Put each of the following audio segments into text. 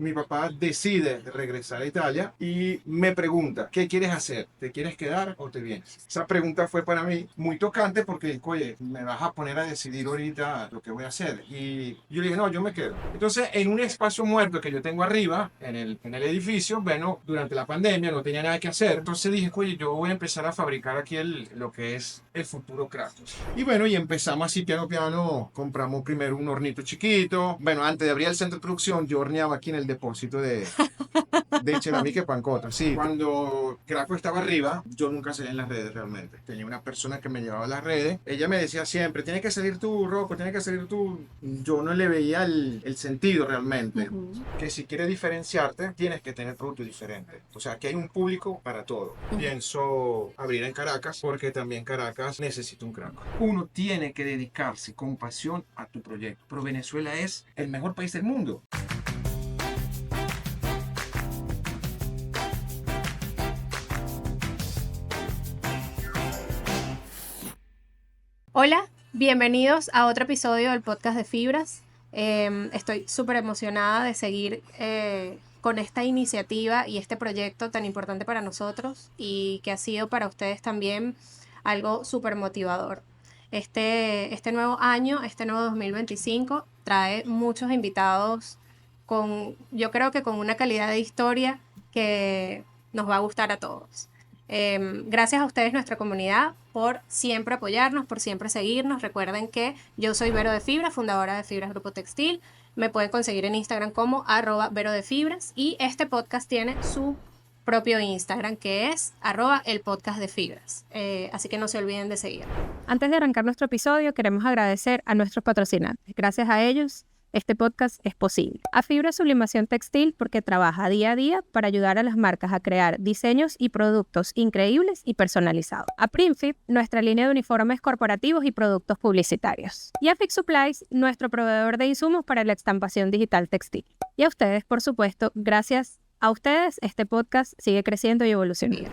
mi papá decide regresar a Italia y me pregunta, ¿qué quieres hacer? ¿Te quieres quedar o te vienes? Esa pregunta fue para mí muy tocante porque, oye, me vas a poner a decidir ahorita lo que voy a hacer. Y yo le dije, no, yo me quedo. Entonces, en un espacio muerto que yo tengo arriba, en el edificio, bueno, durante la pandemia no tenía nada que hacer. Entonces dije, oye, yo voy a empezar a fabricar aquí lo que es el futuro Kratos. Y bueno, y empezamos así piano piano, compramos primero un hornito chiquito. Bueno, antes de abrir el centro de producción, yo horneaba aquí en el depósito de Cerámica y Pancota. Sí, cuando Craco estaba arriba, yo nunca salía en las redes realmente. Tenía una persona que me llevaba a las redes. Ella me decía siempre, tienes que salir tú, Rocco, tienes que salir tú. Yo no le veía el sentido realmente. Que si quieres diferenciarte, tienes que tener productos diferentes. O sea, que hay un público para todo. Pienso abrir en Caracas porque también Caracas necesita un Craco. Uno tiene que dedicarse con pasión a tu proyecto. Pero Venezuela es el mejor país del mundo. Hola, bienvenidos a otro episodio del podcast de Fibras. Estoy súper emocionada de seguir con esta iniciativa y este proyecto tan importante para nosotros y que ha sido para ustedes también algo súper motivador. Este nuevo año, este nuevo 2025, trae muchos invitados yo creo que con una calidad de historia que nos va a gustar a todos. Gracias a ustedes, nuestra comunidad, por siempre apoyarnos, por siempre seguirnos. Recuerden que yo soy Vero de Fibras, fundadora de Fibras Grupo Textil. Me pueden conseguir en Instagram como @verodefibras y este podcast tiene su propio Instagram que es @el podcast de fibras. Así que no se olviden de seguir. Antes de arrancar nuestro episodio, queremos agradecer a nuestros patrocinantes. Gracias a ellos, este podcast es posible. A Fibra Sublimación Textil porque trabaja día a día para ayudar a las marcas a crear diseños y productos increíbles y personalizados. A Primfit, nuestra línea de uniformes corporativos y productos publicitarios. Y a Fix Supplies, nuestro proveedor de insumos para la estampación digital textil. Y a ustedes, por supuesto, gracias a ustedes, este podcast sigue creciendo y evolucionando.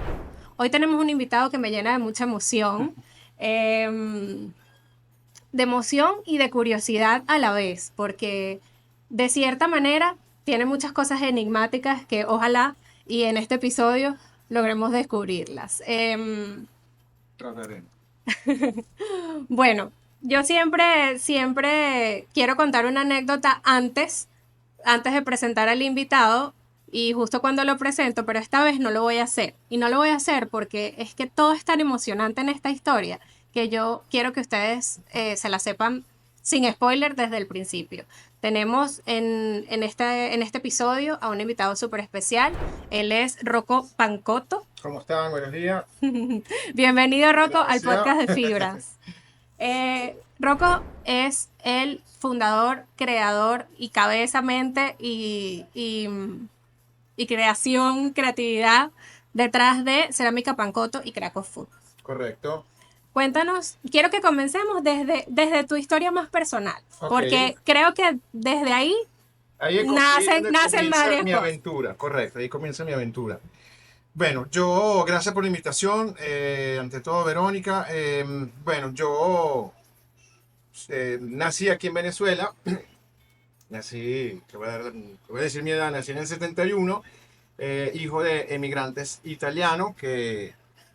Hoy tenemos un invitado que me llena de mucha emoción. De emoción y de curiosidad a la vez, porque de cierta manera tiene muchas cosas enigmáticas que ojalá y en este episodio logremos descubrirlas. Trataré. Bueno, yo siempre quiero contar una anécdota antes de presentar al invitado y justo cuando lo presento, pero esta vez no lo voy a hacer. Y no lo voy a hacer porque es que todo es tan emocionante en esta historia que yo quiero que ustedes se la sepan sin spoiler desde el principio. Tenemos en este episodio a un invitado súper especial. Él es Rocco Pancotto. ¿Cómo están? Buenos días. Bienvenido, Rocco, al Gracias. podcast de Fibras. Rocco es el fundador, creador y cabeza, mente y creatividad detrás de Cerámica Pancotto y Krakow Food. Correcto. Cuéntanos, quiero que comencemos desde tu historia más personal, Ok. porque creo que desde ahí Ahí es nacen comienza varias mi cosas. aventura, correcto, ahí comienza mi aventura. Bueno, yo, gracias por la invitación, ante todo Verónica. Bueno, yo nací aquí en Venezuela, nací, te voy a decir mi edad, nací en el 71, hijo de emigrantes italianos que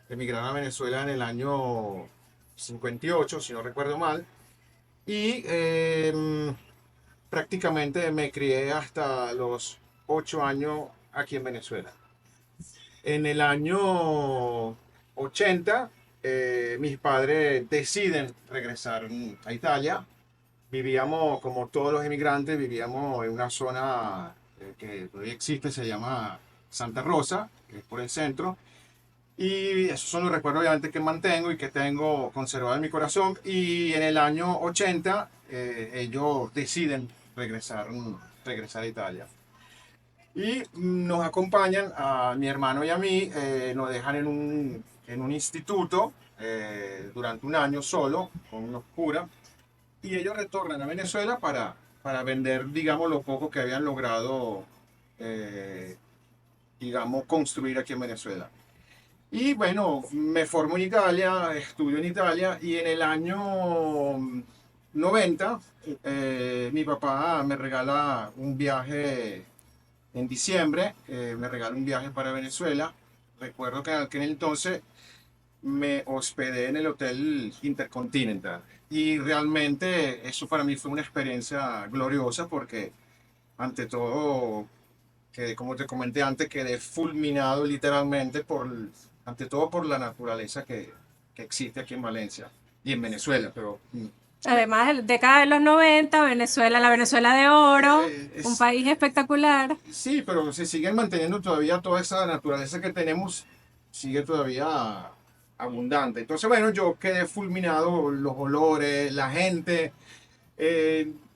emigraron a Venezuela en el año 58, si no recuerdo mal, y prácticamente me crié hasta los 8 años aquí en Venezuela. En el año 80, mis padres deciden regresar a Italia. Vivíamos, como todos los inmigrantes, vivíamos en una zona que todavía existe, se llama Santa Rosa, que es por el centro. Y esos son los recuerdos obviamente que mantengo y que tengo conservado en mi corazón. Y en el año 80 ellos deciden regresar a Italia. Y nos acompañan a mi hermano y a mí, nos dejan en un instituto durante un año solo, con unos curas. Y ellos retornan a Venezuela para vender, digamos, lo poco que habían logrado, digamos, construir aquí en Venezuela. Y bueno, me formo en Italia, estudio en Italia y en el año 90 mi papá me regala un viaje en diciembre, me regaló un viaje para Venezuela. Recuerdo que en aquel entonces me hospedé en el Hotel Intercontinental y realmente eso para mí fue una experiencia gloriosa porque ante todo, que como te comenté antes, quedé fulminado literalmente ante todo por la naturaleza que existe aquí en Valencia y en Venezuela, pero Además, década de los 90, Venezuela, la Venezuela de oro, un es, país espectacular. sí, pero se siguen manteniendo todavía toda esa naturaleza que tenemos, sigue todavía abundante. Entonces, bueno, yo quedé fulminado, los olores, la gente,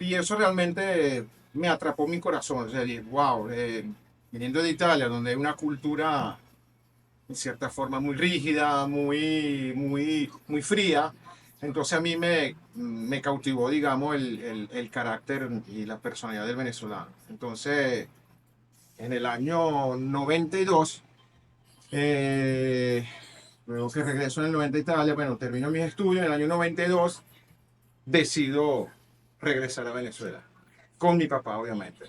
y eso realmente me atrapó mi corazón. O sea, dije, wow, viniendo de Italia, donde hay una cultura en cierta forma muy rígida, muy fría. Entonces a mí me cautivó, digamos, el carácter y la personalidad del venezolano. Entonces, en el año 92, eh, luego que regreso en el 90 a Italia, bueno, termino mis estudios, en el año 92 decido regresar a Venezuela, con mi papá, obviamente.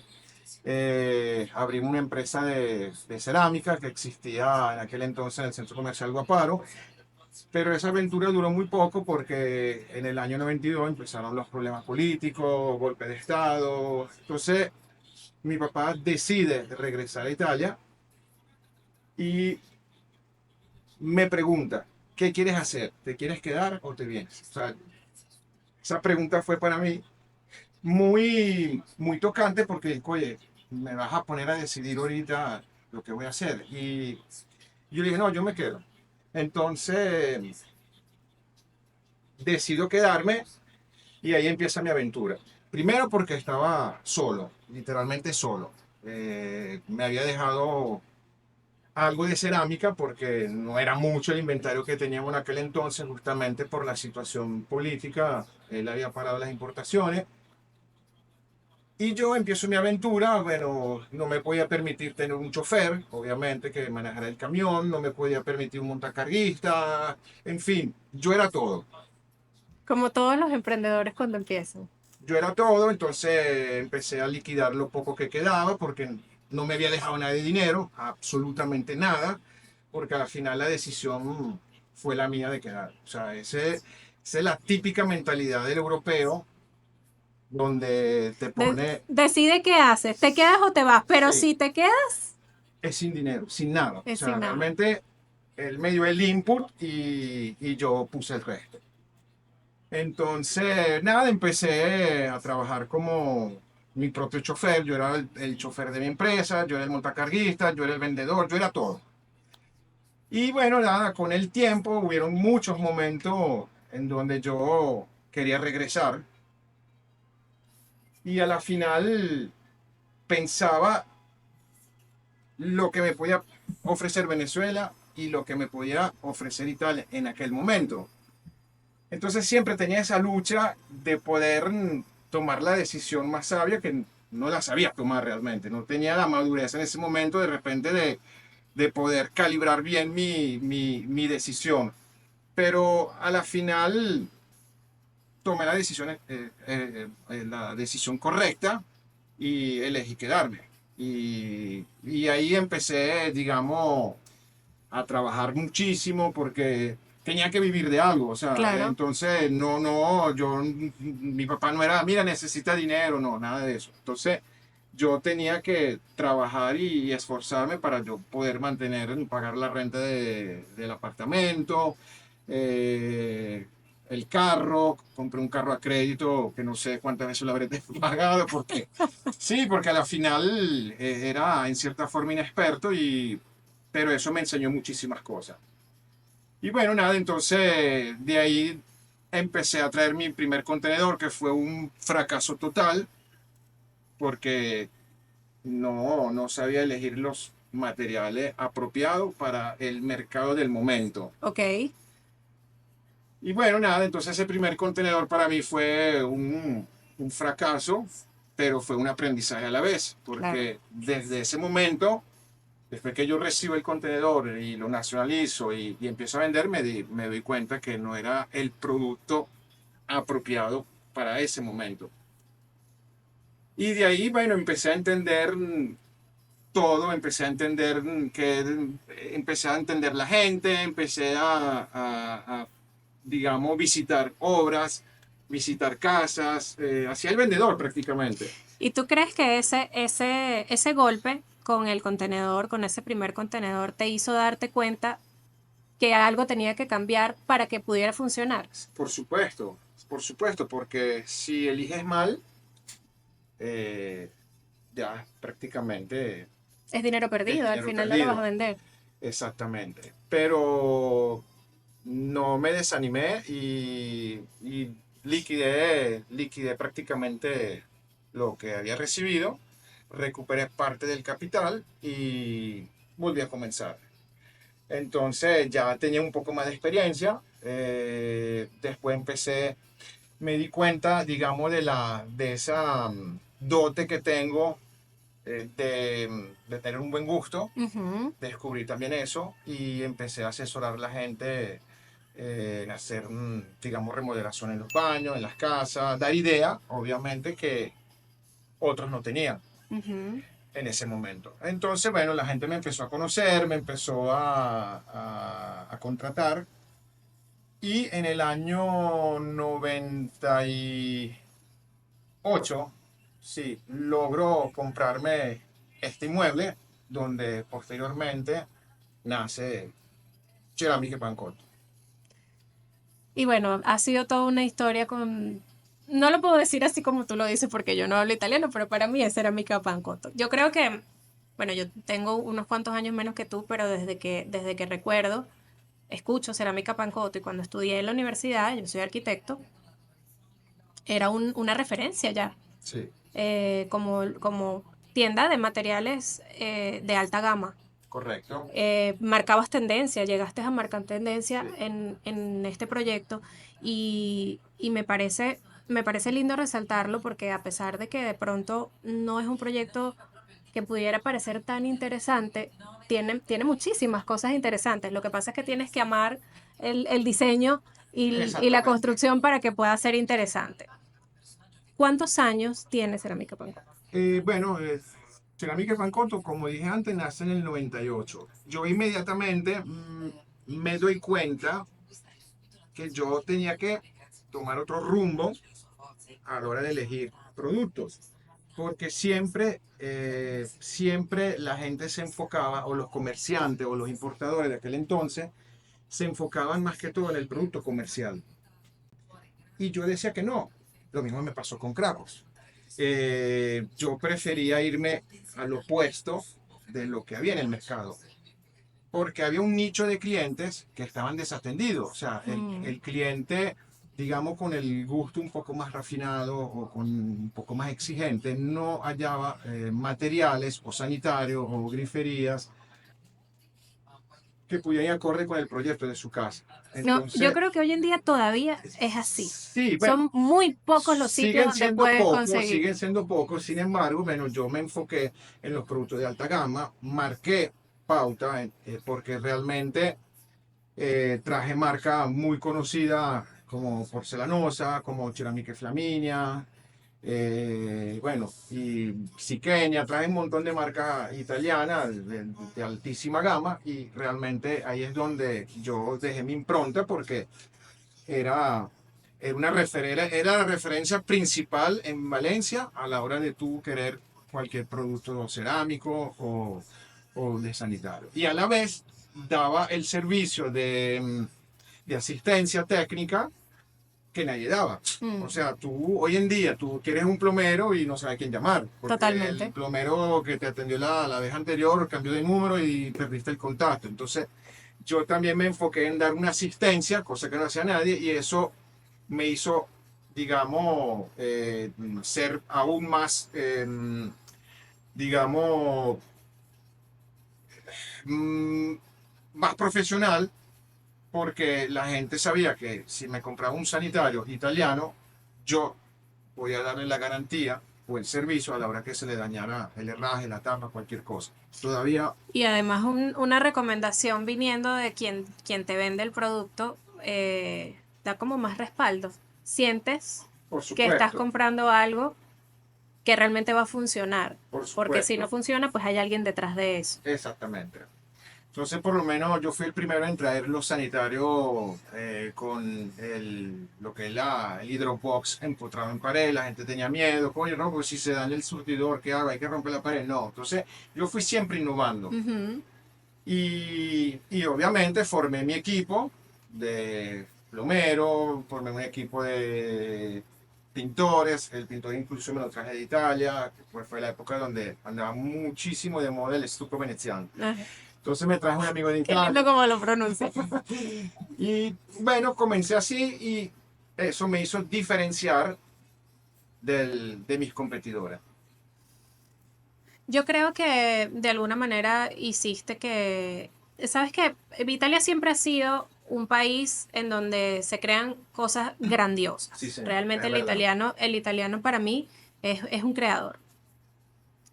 Abrimos una empresa de cerámica que existía en aquel entonces en el Centro Comercial Guaparo, pero esa aventura duró muy poco porque en el año 92 empezaron los problemas políticos, golpe de Estado. Entonces mi papá decide regresar a Italia y me pregunta, ¿qué quieres hacer? ¿Te quieres quedar o te vienes? O sea, esa pregunta fue para mí muy tocante porque, oye, me vas a poner a decidir ahorita lo que voy a hacer. Y yo le dije, no, yo me quedo. Entonces, decido quedarme y ahí empieza mi aventura. Primero porque estaba solo, literalmente solo. Me había dejado algo de cerámica porque no era mucho el inventario que teníamos en aquel entonces, justamente por la situación política. Él había parado las importaciones. Y yo empiezo mi aventura, bueno, no me podía permitir tener un chofer, obviamente, que manejara el camión, no me podía permitir un montacarguista, en fin, yo era todo. Como todos los emprendedores cuando empiezan. Yo era todo, entonces empecé a liquidar lo poco que quedaba porque no me había dejado nada de dinero, absolutamente nada, porque al final la decisión fue la mía de quedar. O sea, esa es la típica mentalidad del europeo donde te pone, Decide qué haces, te quedas o te vas, pero sí, si te quedas, es sin dinero, sin nada. O es sea, sin nada. realmente él me dio el input y yo puse el resto. Entonces, nada, empecé a trabajar como mi propio chofer. Yo era el chofer de mi empresa, yo era el montacarguista, yo era el vendedor, yo era todo. Y bueno, nada, con el tiempo hubieron muchos momentos en donde yo quería regresar y a la final pensaba lo que me podía ofrecer Venezuela y lo que me podía ofrecer Italia en aquel momento. Entonces siempre tenía esa lucha de poder tomar la decisión más sabia que no la sabía tomar realmente. No tenía la madurez en ese momento de repente de poder calibrar bien mi decisión. Pero a la final tomé la decisión correcta y elegí quedarme. Y ahí empecé, digamos, a trabajar muchísimo porque tenía que vivir de algo, o sea, Claro. entonces mi papá no era, mira, necesita dinero, no, nada de eso. Entonces yo tenía que trabajar y esforzarme para yo poder pagar la renta del apartamento, eh, el carro, compré un carro a crédito que no sé cuántas veces lo habré pagado, porque sí, porque a la final era en cierta forma inexperto pero eso me enseñó muchísimas cosas. Y bueno, nada, entonces de ahí empecé a traer mi primer contenedor, que fue un fracaso total, porque no sabía elegir los materiales apropiados para el mercado del momento. Ok. Y bueno, nada, entonces ese primer contenedor para mí fue un fracaso, pero fue un aprendizaje a la vez, Claro. porque desde ese momento después que yo recibo el contenedor y lo nacionalizo y empiezo a vender, me doy cuenta que no era el producto apropiado para ese momento. Y de ahí, bueno, empecé a entender todo, empecé a entender empecé a entender la gente, empecé a, digamos, visitar obras, visitar casas, hacía el vendedor prácticamente. ¿Y tú crees que ese golpe con el contenedor, con ese primer contenedor, te hizo darte cuenta que algo tenía que cambiar para que pudiera funcionar? Por supuesto, porque si eliges mal, eh, ya prácticamente Es dinero es perdido, al dinero final no lo vas a perdido. vender. Exactamente. Pero no me desanimé y liquidé prácticamente lo que había recibido, recuperé parte del capital y volví a comenzar. Entonces ya tenía un poco más de experiencia. Después me di cuenta, digamos, de esa dote que tengo de tener un buen gusto. Ujú. Descubrí también eso y empecé a asesorar a la gente, hacer, digamos, remodelación en los baños, en las casas, dar idea, obviamente, que otros no tenían Ujú. en ese momento. Entonces, bueno, la gente me empezó a conocer, me empezó a contratar y en el año 98, sí, logro comprarme este inmueble donde posteriormente nace Cerámica Pancoto. Y bueno, ha sido toda una historia con... No lo puedo decir así como tú lo dices porque yo no hablo italiano, pero para mí es cerámica pancotto. Yo creo que, bueno, yo tengo unos cuantos años menos que tú, pero desde que recuerdo, escucho cerámica pancotto y cuando estudié en la universidad, yo soy arquitecto, era una referencia ya, Sí, como tienda de materiales de alta gama. correcto. Marcabas tendencia, llegaste a marcar tendencia Sí. en este proyecto y me parece lindo resaltarlo porque a pesar de que de pronto no es un proyecto que pudiera parecer tan interesante, tiene muchísimas cosas interesantes. Lo que pasa es que tienes que amar el diseño y la Exactamente. construcción para que pueda ser interesante. ¿Cuántos años tiene Cerámica Panco? Bueno, Cerámica Pancoto, como dije antes, nace en el 98. Yo inmediatamente me doy cuenta que yo tenía que tomar otro rumbo a la hora de elegir productos. Porque siempre la gente se enfocaba, o los comerciantes o los importadores de aquel entonces, se enfocaban más que todo en el producto comercial. Y yo decía que no. Lo mismo me pasó con Krapos. Yo prefería irme al opuesto de lo que había en el mercado, porque había un nicho de clientes que estaban desatendidos. O sea, Mm. el cliente, digamos, con el gusto un poco más refinado o con un poco más exigente, no hallaba materiales o sanitarios o griferías que pudieran ir acorde con el proyecto de su casa. No, yo Entonces, creo que hoy en día todavía es así. sí, bueno, Son muy pocos los sitios donde puedes conseguir. siguen siendo pocos, sin embargo, bueno, yo me enfoqué en los productos de alta gama, marqué pauta, porque realmente traje marca muy conocida como Porcelanosa, como Ceramiche Flaminia, bueno, y Siqueña, traje un montón de marcas italianas de altísima gama y realmente ahí es donde yo dejé mi impronta porque era, era la referencia principal en Valencia a la hora de tú querer cualquier producto cerámico o de sanitario. Y a la vez daba el servicio de asistencia técnica que nadie daba. O Mm, sea, tú hoy en día, tú quieres un plomero y no sabes quién llamar, porque el totalmente. plomero que te atendió la vez anterior cambió de número y perdiste el contacto. Entonces, yo también me enfoqué en dar una asistencia, cosa que no hacía nadie, y eso me hizo, digamos, ser aún más, digamos, mm, más profesional, porque la gente sabía que si me compraba un sanitario italiano, yo voy a darle la garantía o el servicio a la hora que se le dañara el herraje, la tapa, cualquier cosa. Todavía, Y además una recomendación viniendo de quien te vende el producto da como más respaldo. Sientes por que estás supuesto, comprando algo que realmente va a funcionar. Por Porque si supuesto. no funciona, pues hay alguien detrás de eso. Exactamente. Entonces, por lo menos yo fui el primero en traer los sanitarios con lo que es el hidrobox empotrado en pared. La gente tenía miedo, coño, no, porque si se daña el surtidor, ¿qué hago? Hay que romper la pared. No, entonces yo fui siempre innovando. Ujú. Y obviamente formé mi equipo de plomero, formé un equipo de pintores. El pintor incluso me lo traje de Italia, que fue la época donde andaba muchísimo de moda el stucco veneziano. Ajá. Entonces me traje un amigo de Qué lindo Italia. como lo pronuncia. Y bueno, comencé así y eso me hizo diferenciar de mis competidores. Yo creo que de alguna manera hiciste que, sabes que Italia siempre ha sido un país en donde se crean cosas grandiosas. Sí, señor, Realmente es verdad. el italiano para mí es un creador.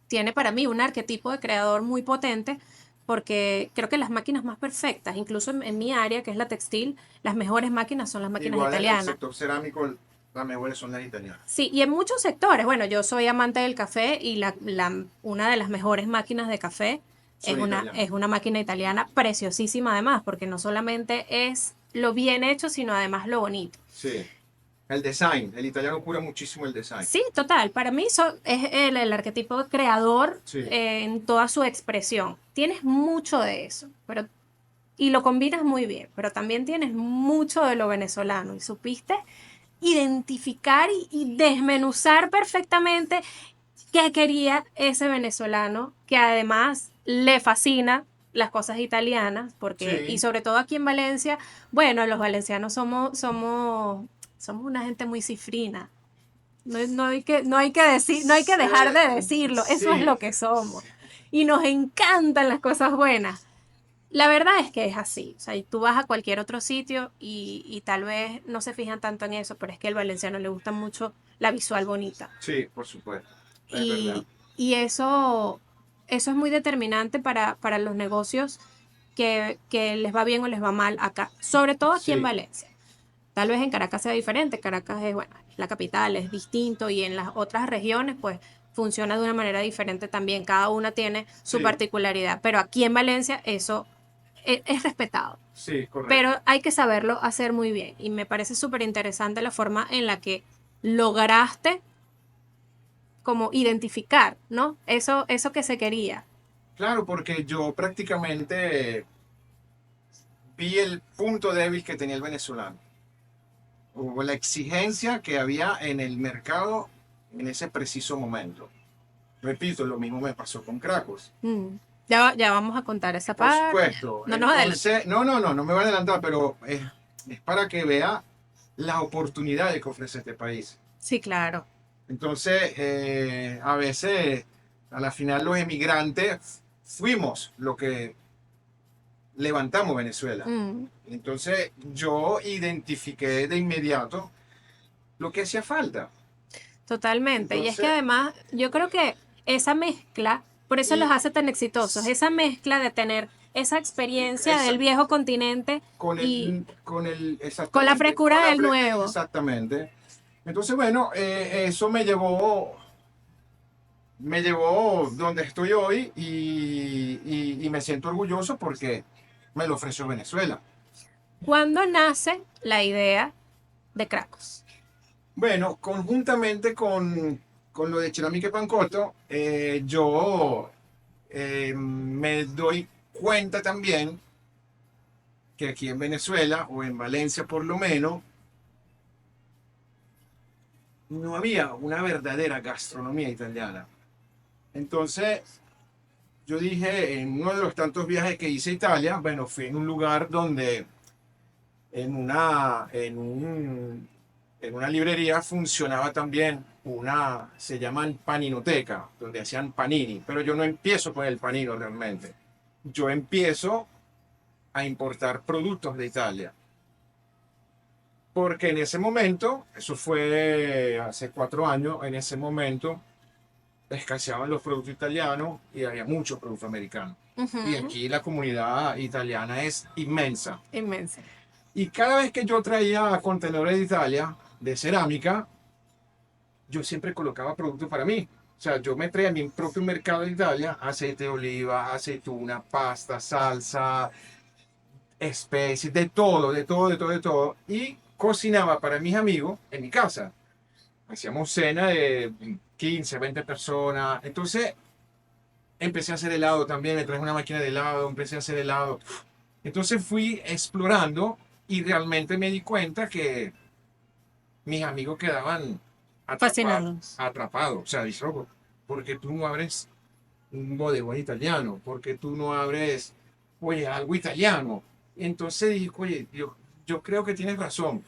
Tiene para mí un arquetipo de creador muy potente porque creo que las máquinas más perfectas, incluso en mi área, que es la textil, las mejores máquinas son las máquinas Igual en el italianas. sector cerámico, las mejores son las italianas. Sí, y en muchos sectores, bueno, yo soy amante del café y una de las mejores máquinas de café Son italianas. es una máquina italiana preciosísima además, porque no solamente es lo bien hecho, sino además lo bonito. Sí. El design, el italiano cura muchísimo el design. Sí, total, para mí es el arquetipo creador Sí, en toda su expresión. Tienes mucho de eso, pero y lo combinas muy bien, pero también tienes mucho de lo venezolano y supiste identificar y desmenuzar perfectamente qué quería ese venezolano, que además le fascina las cosas italianas, porque, y sí, sobre todo aquí en Valencia, bueno, los valencianos somos una gente muy cifrina. No hay que decir, no hay que dejar de decirlo, eso es sí, lo que somos. Y nos encantan las cosas buenas. La verdad es que es así. O sea, tú vas a cualquier otro sitio y tal vez no se fijan tanto en eso, pero es que al valenciano le gusta mucho la visual bonita. sí, por supuesto. Es verdad. Y, y eso es muy determinante para los negocios que les va bien o les va mal acá, sobre todo aquí en Sí, Valencia. Tal vez en Caracas sea diferente, Caracas es, bueno, la capital, es distinto y en las otras regiones pues funciona de una manera diferente también, cada una tiene su sí, particularidad, pero aquí en Valencia eso es respetado, sí, correcto. pero hay que saberlo hacer muy bien y me parece súper interesante la forma en la que lograste como identificar, ¿no? Eso que se quería. Claro, porque yo prácticamente vi el punto débil que tenía el venezolano, o la exigencia que había en el mercado en ese preciso momento. Repito, lo mismo me pasó con Cracos. Mm. Ya vamos a contar esa Por parte. supuesto. No nos adelantemos. Entonces, no me voy a adelantar, pero es para que vea las oportunidades que ofrece este país. Sí, claro. Entonces, a veces, a la final los emigrantes fuimos lo que levantamos Venezuela. Mm. Entonces, yo identifiqué de inmediato lo que hacía falta. Totalmente. Y es que Entonces, además yo creo que esa mezcla, por eso los y hace tan exitosos, esa mezcla de tener esa experiencia del esa- viejo continente y con la exactamente, frescura del nuevo. exactamente. Entonces, bueno, eso me llevó donde estoy hoy y me siento orgulloso porque me lo ofreció Venezuela. ¿Cuándo nace la idea de Cracos? Bueno, conjuntamente con lo de Cerámica Pancotto, yo me doy cuenta también que aquí en Venezuela, o en Valencia por lo menos, no había una verdadera gastronomía italiana. Entonces, yo dije, en uno de los tantos viajes que hice a Italia, bueno, fui en un lugar donde en una librería funcionaba también se llaman paninoteca, donde hacían panini, pero yo no empiezo con el panino realmente. Yo empiezo a importar productos de Italia. Porque en ese momento, eso fue hace 4 años, en ese momento escaseaban los productos italianos y había muchos productos americanos. Y Ujú. aquí la comunidad italiana es inmensa. Inmensa. Y cada vez que yo traía contenedores de Italia, de cerámica, yo siempre colocaba productos para mí. O sea, yo me traía mi propio mercado de Italia, aceite de oliva, aceituna, pasta, salsa, especies, de todo, de todo, de todo, de todo. Y cocinaba para mis amigos en mi casa. Hacíamos cena de 15, 20 personas. Entonces empecé a hacer helado también, me traje una máquina de helado, empecé a hacer helado. Entonces fui explorando y realmente me di cuenta que mis amigos quedaban atrapados, Fascinados. atrapados. O sea, dice, "Loco, ¿por qué tú no abres un bodegón italiano? ¿Por qué tú no abres, oye, algo italiano?" Entonces dije, oye, yo creo que tienes razón.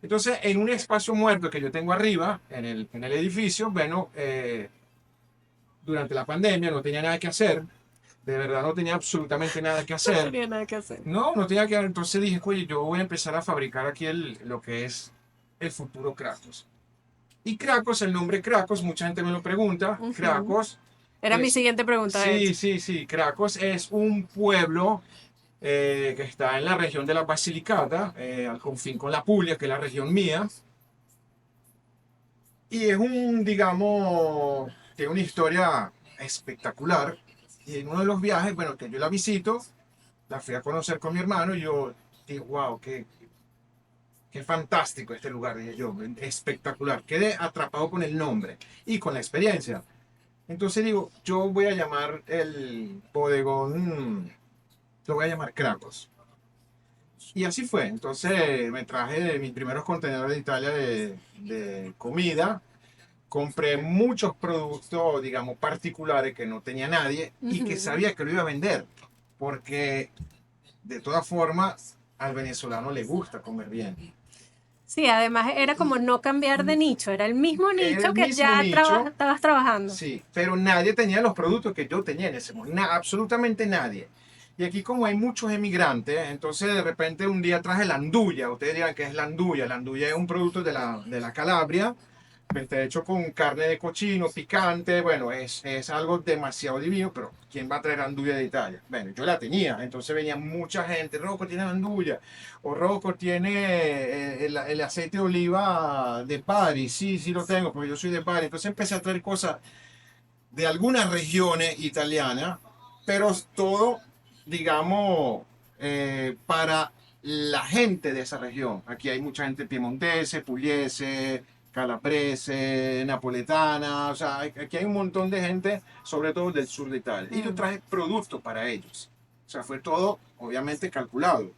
Entonces, en un espacio muerto que yo tengo arriba, en el edificio, bueno, durante la pandemia no tenía nada que hacer, de verdad no tenía absolutamente nada que No hacer. tenía nada que hacer. No, no tenía que hacer. Entonces dije, oye, yo voy a empezar a fabricar aquí lo que es el futuro Cracos. Y Cracos, el nombre Cracos, mucha gente me lo pregunta. Ujú. Cracos Era mi es, siguiente pregunta, de sí, hecho. sí, sí, Cracos es un pueblo que está en la región de la Basilicata, al confín con la Puglia, que es la región mía. Y es digamos, tiene una historia espectacular. Y en uno de los viajes, bueno, que yo la visito, la fui a conocer con mi hermano y yo dije, wow, qué fantástico este lugar, dije yo, espectacular. Quedé atrapado con el nombre y con la experiencia. Entonces digo, yo voy a llamar el bodegón, lo voy a llamar Cracos. Y así fue. Entonces me traje mis primeros contenedores de Italia de comida. Compré muchos productos, digamos, particulares que no tenía nadie y que Ujú. sabía que lo iba a vender. Porque de todas formas al venezolano le gusta comer bien. Sí, además era como no cambiar de nicho, era el mismo Era nicho el que mismo ya nicho, estabas trabajando. sí, pero nadie tenía los productos que yo tenía en ese momento, absolutamente nadie. Y aquí como hay muchos emigrantes, entonces de repente un día traje la andulla, ustedes dirán que es la andulla es un producto de la Calabria, está hecho con carne de cochino, picante, bueno, es algo demasiado divino, pero ¿quién va a traer andulla de Italia? Bueno, yo la tenía, entonces venía mucha gente, Rocco tiene andulla, o Rocco tiene el aceite de oliva de Bari, sí, sí lo tengo, porque yo soy de Bari, entonces empecé a traer cosas de algunas regiones italianas, pero todo, digamos, para la gente de esa región. Aquí hay mucha gente piemontese, pugliese, calabrese, napoletana, o sea, aquí hay un montón de gente, sobre todo del sur de Italia. Y yo Mm. traje productos para ellos. O sea, fue todo, obviamente, calculado.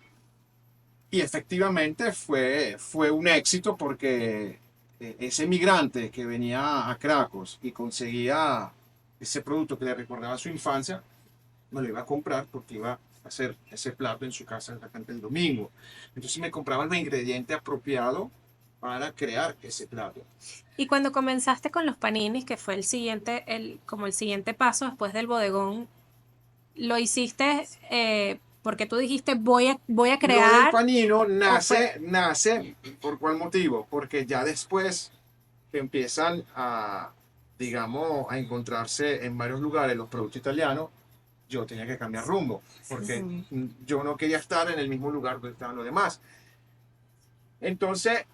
Y efectivamente fue un éxito porque ese migrante que venía a Cracos y conseguía ese producto que le recordaba su infancia, me lo iba a comprar porque iba a hacer ese plato en su casa de repente el domingo. Entonces me compraba los ingredientes apropiados para crear ese plato. Y cuando comenzaste con los paninis, que fue el siguiente, como el siguiente paso después del bodegón, lo hiciste porque tú dijiste voy a Lo del crear panino o fue. nace, ¿por cuál motivo? Porque ya después que empiezan a, digamos, a encontrarse en varios lugares los productos italianos, yo tenía que cambiar rumbo, porque Ujú. yo no quería estar en el mismo lugar donde estaban los demás. Entonces,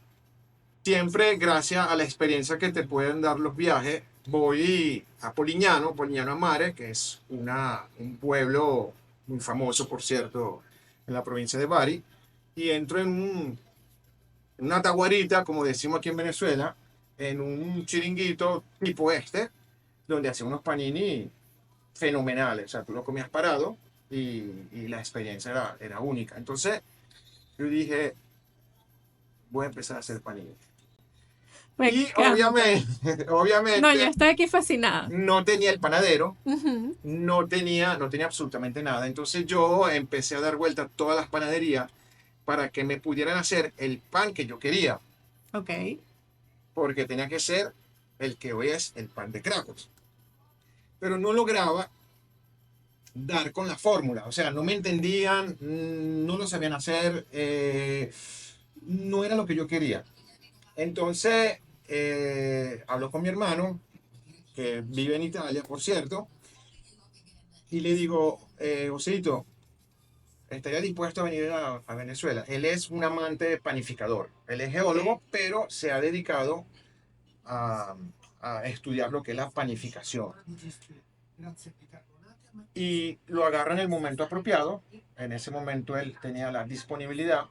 siempre gracias a la experiencia que te pueden dar los viajes, voy a Polignano a Mare, que es un pueblo muy famoso, por cierto, en la provincia de Bari, y entro en una taguarita, como decimos aquí en Venezuela, en un chiringuito tipo este, donde hacía unos panini fenomenales. O sea, tú lo comías parado y la experiencia era única. Entonces, yo dije, voy a empezar a hacer panini. Me Y encanta. obviamente, No, yo obviamente, estoy aquí fascinada. no tenía el panadero, Ujú. no tenía absolutamente nada. Entonces yo empecé a dar vuelta a todas las panaderías para que me pudieran hacer el pan que yo quería, Ok. porque tenía que ser el que hoy es el pan de Cracos. Pero no lograba dar con la fórmula, o sea, no me entendían, no lo sabían hacer, no era lo que yo quería. Entonces, hablo con mi hermano, que vive en Italia, por cierto, y le digo, Joséito, estaría dispuesto a venir a Venezuela. Él es un amante panificador, él es Ok. geólogo, pero se ha dedicado a, a estudiar lo que es la panificación. Y lo agarra en el momento apropiado. En ese momento él tenía la disponibilidad.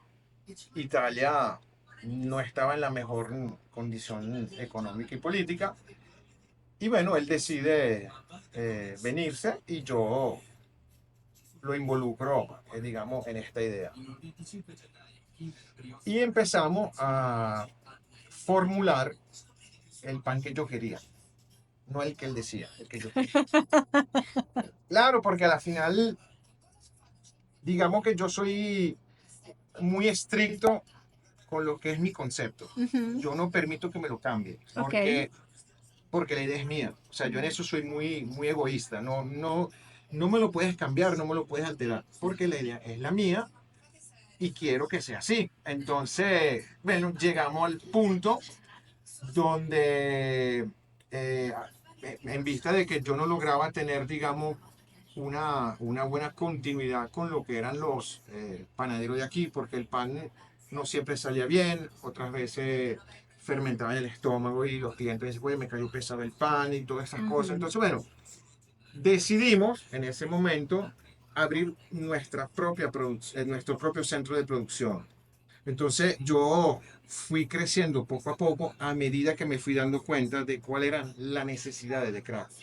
Italia no estaba en la mejor condición económica y política. Y bueno, él decide venirse y yo lo involucro, digamos, en esta idea. Y empezamos a formular el pan que yo quería, no el que él decía, el que yo quería. Claro, porque a la final, digamos que yo soy muy estricto con lo que es mi concepto. Yo no permito que me lo cambie, porque la idea es mía. O sea, yo en eso soy muy, muy egoísta. No me lo puedes cambiar, no me lo puedes alterar, porque la idea es la mía y quiero que sea así. Entonces, bueno, llegamos al punto donde, en vista de que yo no lograba tener, digamos, una buena continuidad con lo que eran los panaderos de aquí, porque el pan no siempre salía bien, otras veces fermentaba en el estómago y los clientes decían, oye, me cayó pesado el pan y todas esas cosas. Entonces, bueno, decidimos en ese momento abrir nuestro propio centro de producción. Entonces yo fui creciendo poco a poco a medida que me fui dando cuenta de cuál eran las necesidades de Craft.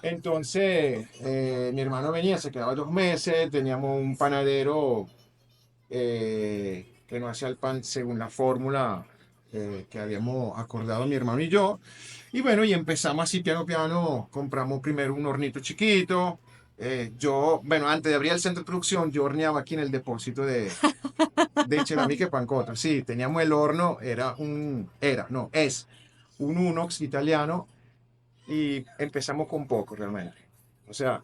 Entonces mi hermano venía, se quedaba 2 meses, teníamos un panadero que nos hacía el pan según la fórmula que habíamos acordado mi hermano y yo. Y bueno, y empezamos así piano piano, compramos primero un hornito chiquito. Bueno, antes de abrir el centro de producción, yo horneaba aquí en el depósito de cerámica y pancota. Sí, teníamos el horno, es un Unox italiano y empezamos con poco realmente. O sea,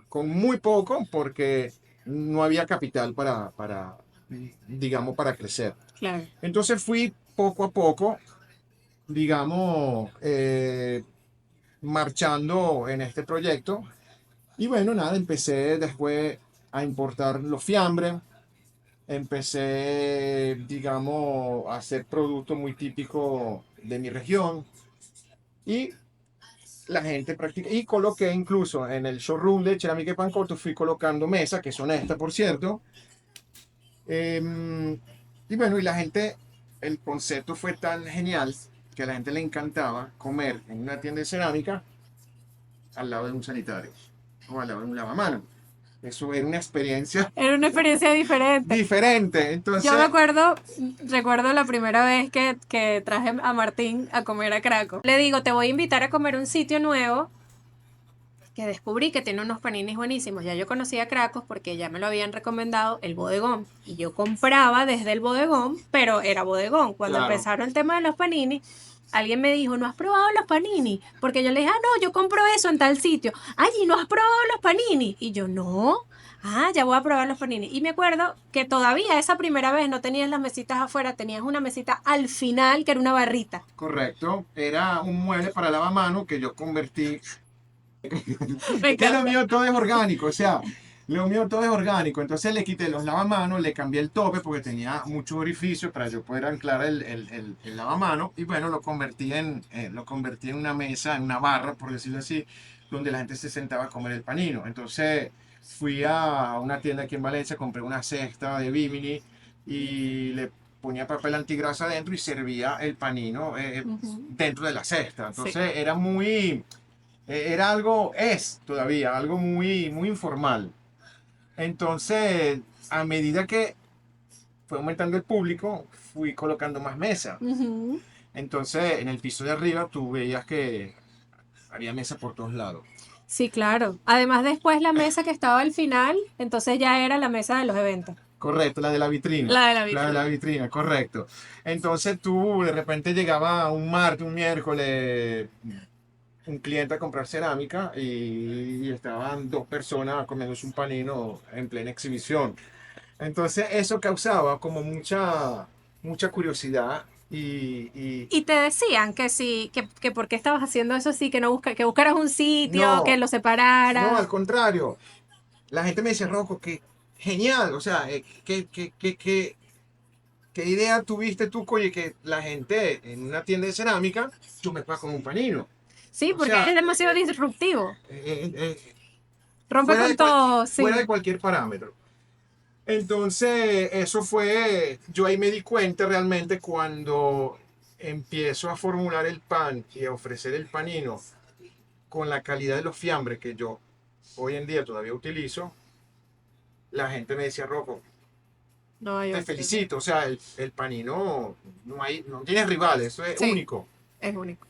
con muy poco porque no había capital digamos, para crecer. Claro. Entonces fui poco a poco, digamos, marchando en este proyecto. Y bueno, nada, empecé después a importar los fiambres. Empecé, digamos, a hacer productos muy típicos de mi región. Y la gente practica. Y coloqué incluso en el showroom de Cerámica y Pancoto, fui colocando mesas, que son estas, por cierto. Y bueno, y la gente, el concepto fue tan genial que a la gente le encantaba comer en una tienda de cerámica al lado de un sanitario o al lado de un lavamanos. Eso era una experiencia Era una experiencia diferente. diferente. Entonces, Yo recuerdo la primera vez que traje a Martín a comer a Craco. Le digo, te voy a invitar a comer a un sitio nuevo que descubrí que tiene unos paninis buenísimos. Ya yo conocía Cracos porque ya me lo habían recomendado el bodegón. Y yo compraba desde el bodegón, pero era bodegón. Cuando Claro. empezaron el tema de los paninis, alguien me dijo, ¿no has probado los panini? Porque yo le dije, no, yo compro eso en tal sitio. Ay, ¿y no has probado los panini? Y yo, no. Ya voy a probar los panini. Y me acuerdo que todavía esa primera vez no tenías las mesitas afuera, tenías una mesita al final que era una barrita. correcto, era un mueble para lavamanos que yo convertí. Me Que lo encanta. mío todo es orgánico, o sea, lo mío todo es orgánico. Entonces le quité los lavamanos, le cambié el tope porque tenía muchos orificios para yo poder anclar el lavamanos. Y bueno, lo convertí en una mesa, en una barra, por decirlo así, donde la gente se sentaba a comer el panino. Entonces fui a una tienda aquí en Valencia, compré una cesta de Bimini y le ponía papel antigrasa adentro y servía el panino dentro de la cesta. Entonces era algo, es todavía algo muy, muy informal. Entonces, a medida que fue aumentando el público, fui colocando más mesas. Entonces, en el piso de arriba tú veías que había mesas por todos lados. Sí, claro. Además, después la mesa que estaba al final, entonces ya era la mesa de los eventos. Correcto, la de la vitrina. La de la La de vitrina. la vitrina, correcto. Entonces tú de repente llegaba un martes, un miércoles, un cliente a comprar cerámica y estaban 2 personas comiéndose un panino en plena exhibición. Entonces eso causaba como mucha curiosidad y Y te decían que sí, que por qué estabas haciendo eso así, que no que buscaras un sitio, no, que lo no, separaras. al contrario. La gente me decía, Rocco, que genial, o sea, ¿qué idea tuviste tú, oye, que la gente en una tienda de cerámica, yo me pago con un panino? Sí, O porque sea, es demasiado disruptivo. Rompe fuera con de, todo, fuera sí. de cualquier parámetro. Entonces, eso fue, yo ahí me di cuenta realmente cuando empiezo a formular el pan y a ofrecer el panino con la calidad de los fiambres que yo hoy en día todavía utilizo, la gente me decía, Rocco, No, te yo sí. felicito, o sea, el panino no tiene rivales, eso es Sí, único. es único.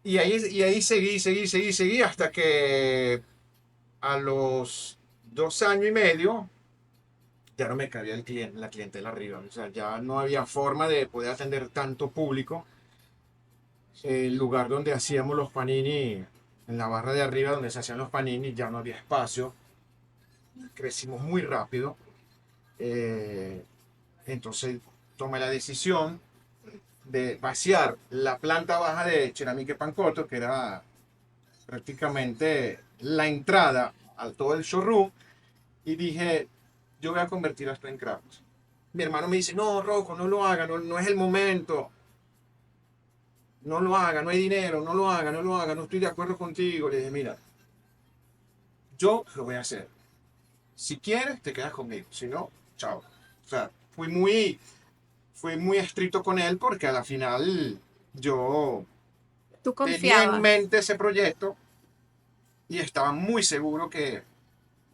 Y ahí seguí hasta que a los 2 años y medio ya no me cabía la clientela arriba. O sea, ya no había forma de poder atender tanto público. El lugar donde hacíamos los panini, en la barra de arriba donde se hacían los panini, ya no había espacio. Crecimos muy rápido. Eh, entonces tomé la decisión de vaciar la planta baja de Ceramiche Pancotto, que era prácticamente la entrada a todo el showroom, y dije, yo voy a convertir esto en crafts. Mi hermano me dice, no, Rocco, no lo haga, no es el momento, no lo haga, no hay dinero, no lo haga, no lo haga, no estoy de acuerdo contigo. Le dije, mira, yo lo voy a hacer. Si quieres, te quedas conmigo, si no, chao. O sea, fui muy estricto con él porque a la final yo Tú tenía en confiabas. mente ese proyecto y estaba muy seguro que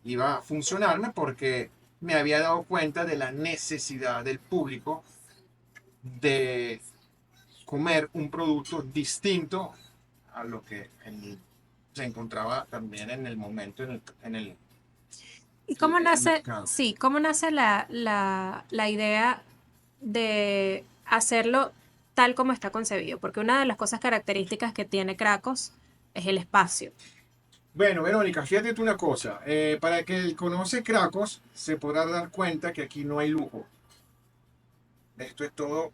iba a funcionarme porque me había dado cuenta de la necesidad del público de comer un producto distinto a lo que se encontraba también en el momento ¿Y en cómo el nace, mercado. sí, cómo nace la idea de hacerlo tal como está concebido? Porque una de las cosas características que tiene Cracos es el espacio. Bueno, Verónica, fíjate tú una cosa. Para el que conoce Cracos, se podrá dar cuenta que aquí no hay lujo. Esto es todo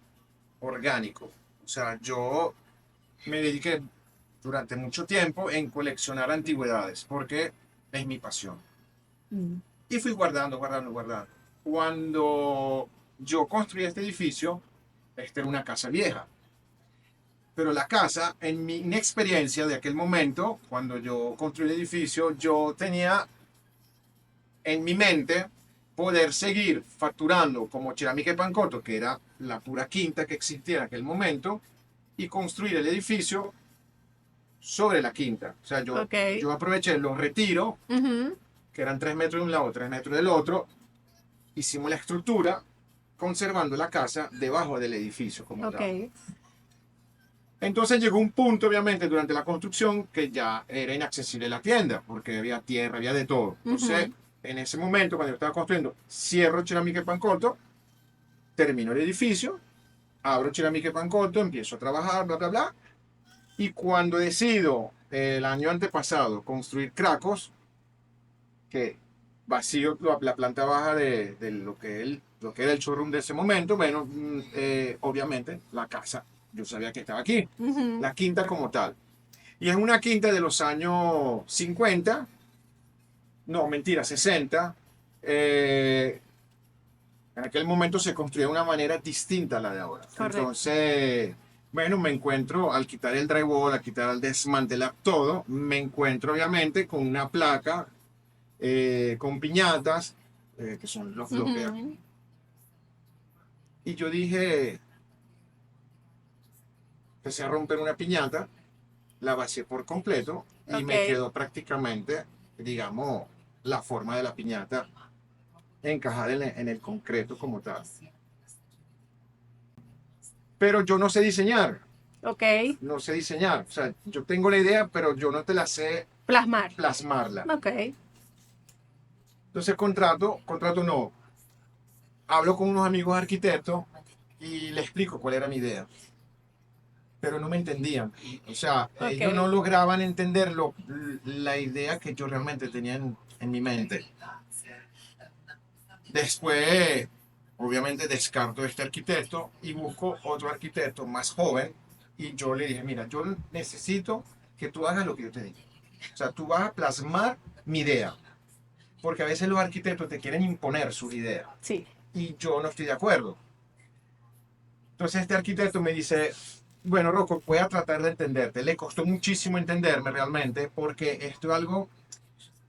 orgánico. O sea, yo me dediqué durante mucho tiempo en coleccionar antigüedades, porque es mi pasión. Mm. Y fui guardando, guardando, guardando. Cuando yo construí este edificio, esta era una casa vieja. Pero la casa, en mi inexperiencia de aquel momento, cuando yo construí el edificio, yo tenía en mi mente poder seguir facturando como Ceramiche Pancotto, que era la pura quinta que existía en aquel momento, y construir el edificio sobre la quinta. O sea, yo, Ok. yo aproveché los retiros, Ujú. que eran 3 metros de un lado, 3 metros del otro, hicimos la estructura conservando la casa debajo del edificio como Ok. tal. Entonces llegó un punto, obviamente, durante la construcción que ya era inaccesible la tienda, porque había tierra, había de todo. Entonces, Ujú. en ese momento, cuando yo estaba construyendo, cierro Ceramiche Pancotto, termino el edificio, abro Ceramiche Pancotto, empiezo a trabajar, bla, bla, bla. Y cuando decido, el año antepasado, construir Cracos, que vacío la planta baja de lo que era el showroom de ese momento, bueno, obviamente la casa, yo sabía que estaba aquí, Ujú. la quinta como tal. Y es una quinta de los años 50, no, mentira, 60. eh, en aquel momento se construía de una manera distinta a la de ahora. Correcto. Entonces, bueno, me encuentro, al quitar el drywall, al quitar, al desmantelar todo, me encuentro obviamente con una placa, con piñatas, que son los bloqueos. Ujú. Y yo dije, empecé a romper una piñata, la vacié por completo y Ok. me quedó prácticamente, digamos, la forma de la piñata encajada en el concreto como tal. Pero yo no sé diseñar, Ok. no sé diseñar. O sea, yo tengo la idea, pero yo no te la sé Plasmar. plasmarla. Ok. Entonces contrato no. Hablo con unos amigos arquitectos y les explico cuál era mi idea. Pero no me entendían. O sea, Ok. ellos no lograban entender la idea que yo realmente tenía en mi mente. Después, obviamente, descarto este arquitecto y busco otro arquitecto más joven. Y yo le dije, mira, yo necesito que tú hagas lo que yo te digo. O sea, tú vas a plasmar mi idea. Porque a veces los arquitectos te quieren imponer sus ideas. Sí. Y yo no estoy de acuerdo. Entonces este arquitecto me dice, bueno, Rocco, voy a tratar de entenderte. Le costó muchísimo entenderme realmente porque esto es algo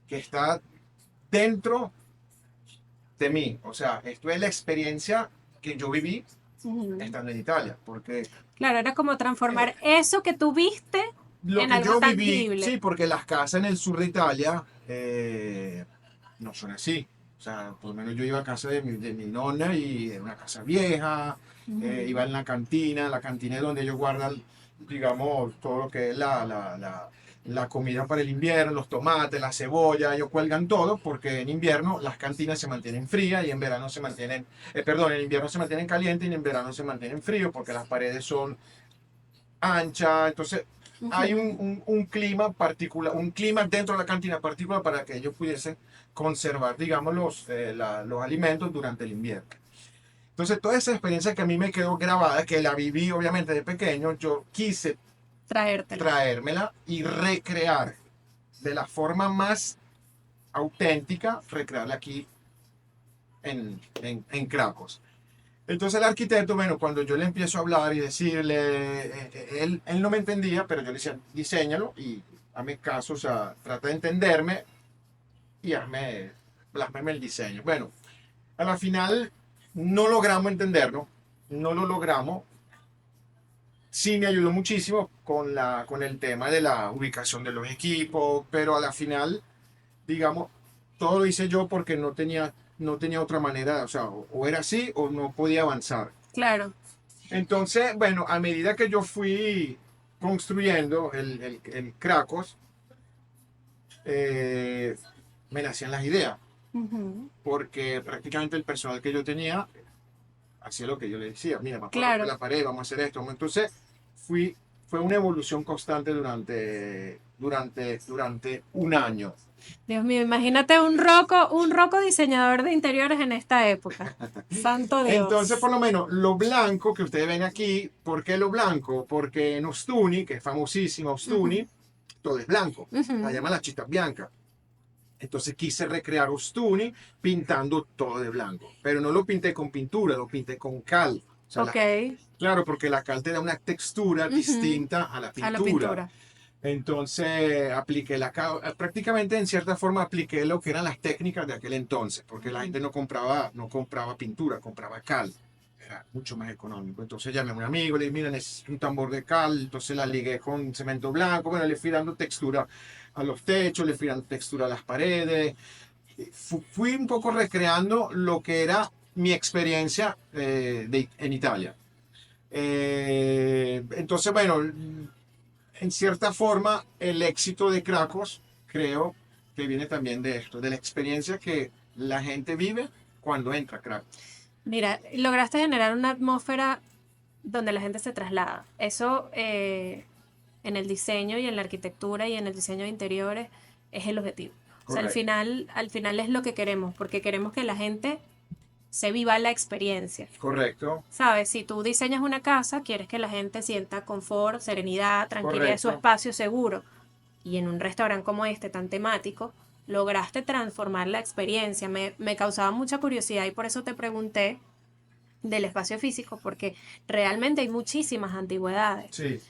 que está dentro de mí. O sea, esto es la experiencia que yo viví Ujú. estando en Italia. Porque Claro, era como transformar eso que tú viste lo en que algo yo viví, tangible. sí, porque las casas en el sur de Italia no son así. O sea, por lo menos yo iba a casa de mi nonna y era una casa vieja, iba Ujú. en la cantina es donde ellos guardan, digamos, todo lo que es la comida para el invierno, los tomates, la cebolla, ellos cuelgan todo porque en invierno las cantinas se mantienen frías y en verano se mantienen, perdón, en invierno se mantienen calientes y en verano se mantienen fríos porque las paredes son ancha, entonces hay Ujú. un clima particular, un clima dentro de la cantina particular para que ellos pudiesen conservar, digamos, los alimentos durante el invierno. Entonces, toda esa experiencia que a mí me quedó grabada, que la viví obviamente de pequeño, yo quise Traértela. traérmela y recrear de la forma más auténtica, recrearla aquí en Cracos. Entonces el arquitecto, bueno, cuando yo le empiezo a hablar y decirle, él no me entendía, pero yo le decía, diseñalo y hazme caso, o sea, trata de entenderme y plásmame el diseño. Bueno, a la final no logramos entenderlo, no lo logramos. Sí me ayudó muchísimo con el tema de la ubicación de los equipos, pero a la final, digamos, todo lo hice yo porque no tenía otra manera, o sea, o era así o no podía avanzar. Claro. Entonces, bueno, a medida que yo fui construyendo el Cracos, eh, me nacían las ideas, Ujú. porque prácticamente el personal que yo tenía hacía lo que yo le decía, mira, vamos a romper Claro. la pared, vamos a hacer esto. Entonces, fue una evolución constante durante un año. Dios mío, imagínate un roco diseñador de interiores en esta época. Santo Entonces, Dios. por lo menos, lo blanco que ustedes ven aquí, ¿por qué lo blanco? Porque en Ostuni, que es famosísima Ujú. Ostuni, todo es blanco. La Ujú. llaman la chita bianca. Entonces quise recrear Ostuni pintando todo de blanco. Pero no lo pinté con pintura, lo pinté con cal. O sea, Ok. claro, porque la cal te da una textura Ujú. distinta a la A la pintura. pintura. Entonces apliqué prácticamente en cierta forma apliqué lo que eran las técnicas de aquel entonces, porque la Ujú. gente no compraba pintura, compraba cal. Era mucho más económico. Entonces llamé a un amigo, le dije, mira, necesito un tambor de cal, entonces la ligué con cemento blanco, bueno, le fui dando textura a los techos, le fui dando textura a las paredes. Fui un poco recreando lo que era mi experiencia en Italia. Entonces, bueno, en cierta forma, el éxito de Cracos, creo que viene también de esto, de la experiencia que la gente vive cuando entra a Cracos. Mira, lograste generar una atmósfera donde la gente se traslada. Eso en el diseño y en la arquitectura y en el diseño de interiores es el objetivo. O sea, Correcto, al final es lo que queremos, porque queremos que la gente se viva la experiencia. correcto, ¿Sabes? Si tú diseñas una casa, quieres que la gente sienta confort, serenidad, tranquilidad, su correcto. espacio seguro. Y en un restaurante como este, tan temático, lograste transformar la experiencia. Me causaba mucha curiosidad y por eso te pregunté del espacio físico, porque realmente hay muchísimas antigüedades. Sí,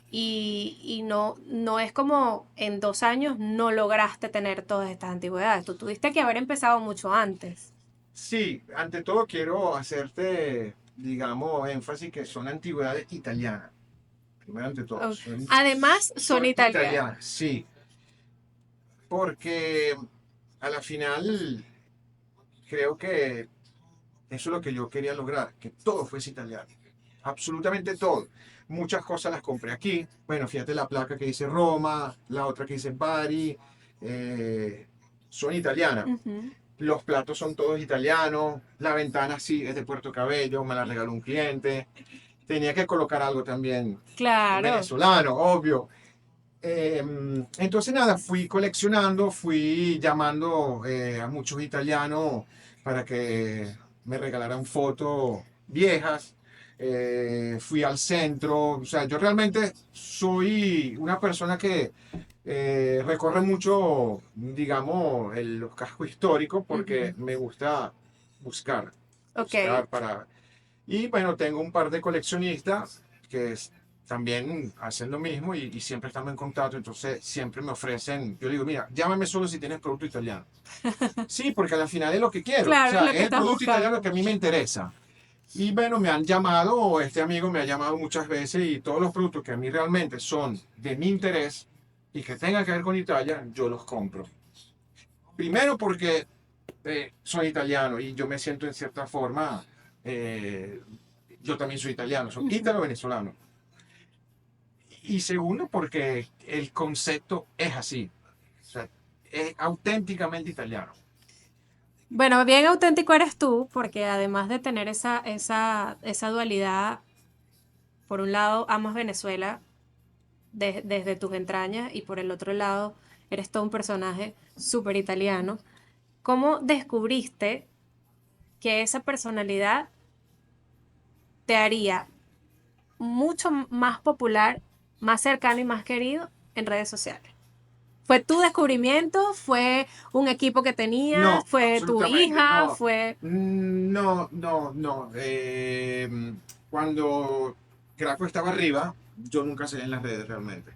Y no es como en 2 años no lograste tener todas estas antigüedades. Tú tuviste que haber empezado mucho antes. sí, ante todo quiero hacerte, digamos, énfasis que son antigüedades italianas. Primero ante todo, Oh, además, son son italianas. italianas, sí, porque a la final creo que eso es lo que yo quería lograr, que todo fuese italiano, absolutamente todo. Muchas cosas las compré aquí. Bueno, fíjate la placa que dice Roma, la otra que dice Bari, eh, son italianas. Ujú. Los platos son todos italianos, la ventana sí es de Puerto Cabello, me la regaló un cliente. Tenía que colocar algo también Claro. venezolano, obvio. Entonces nada, fui coleccionando, fui llamando a muchos italianos para que me regalaran fotos viejas. Fui al centro, o sea, yo realmente soy una persona que recorre mucho, digamos, los cascos históricos porque Ujú. me gusta buscar, Ok. buscar para... Y bueno, tengo un par de coleccionistas que también hacen lo mismo y siempre estamos en contacto, entonces siempre me ofrecen, yo digo, mira, llámame solo si tienes producto italiano. Sí, porque al final es lo que quiero, o Claro, es sea, lo que es el estás producto italiano buscando. que a mí me interesa. Y bueno, me han llamado, o este amigo me ha llamado muchas veces y todos los productos que a mí realmente son de mi interés y que tengan que ver con Italia, yo los compro. Primero porque soy italiano y yo me siento en cierta forma, eh, yo también soy italiano, soy Ujú. ítalo-venezolano. Y segundo porque el concepto es así, o sea, es auténticamente italiano. Bueno, bien auténtico eres tú, porque además de tener esa dualidad, por un lado amas Venezuela desde tus entrañas y por el otro lado eres todo un personaje súper italiano. ¿Cómo descubriste que esa personalidad te haría mucho más popular, más cercano y más querido en redes sociales? ¿Fue tu descubrimiento? ¿Fue un equipo que tenías? No, ¿Fue tu absolutamente, hija? no. ¿Fue...? No, no, no. Cuando Craco estaba arriba, yo nunca salí en las redes realmente.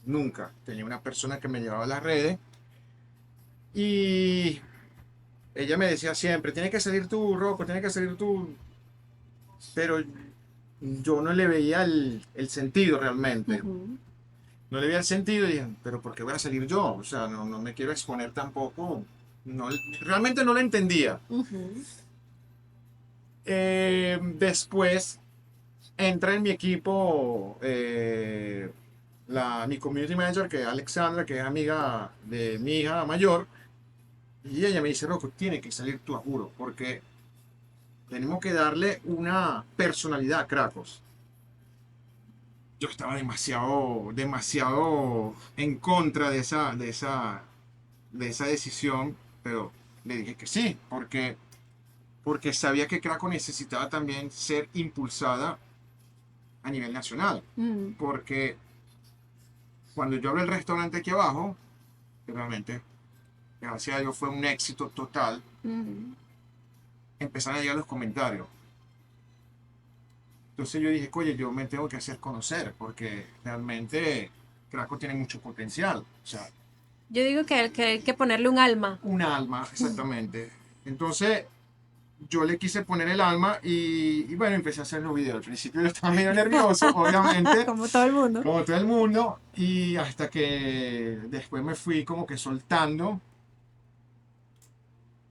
Nunca. Tenía una persona que me llevaba a las redes y ella me decía siempre, tienes que salir tú, Rocco, tienes que salir tú. Pero yo no le veía el sentido realmente. Ujú, No le veía el sentido y dije, pero ¿por qué voy a salir yo? O sea, no me quiero exponer tampoco. No, realmente no lo entendía. ujú. Después entra en mi equipo mi community manager, que es Alexandra, que es amiga de mi hija mayor, y ella me dice, Rocco, tiene que salir tú a juro, porque tenemos que darle una personalidad a Cracos. Yo estaba demasiado en contra de esa decisión, pero le dije que sí, porque sabía que Craco necesitaba también ser impulsada a nivel nacional. Mm, Porque cuando yo abrí el restaurante aquí abajo, que realmente, gracias a Dios, fue un éxito total, mm. empezaron a llegar los comentarios. Entonces yo dije, oye, yo me tengo que hacer conocer, porque realmente Craco tiene mucho potencial. O sea, Yo digo que hay que ponerle un alma. un alma, exactamente. Entonces, yo le quise poner el alma y bueno, empecé a hacer los videos. Al principio yo estaba medio nervioso, obviamente, Como todo el mundo. como todo el mundo, y hasta que después me fui como que soltando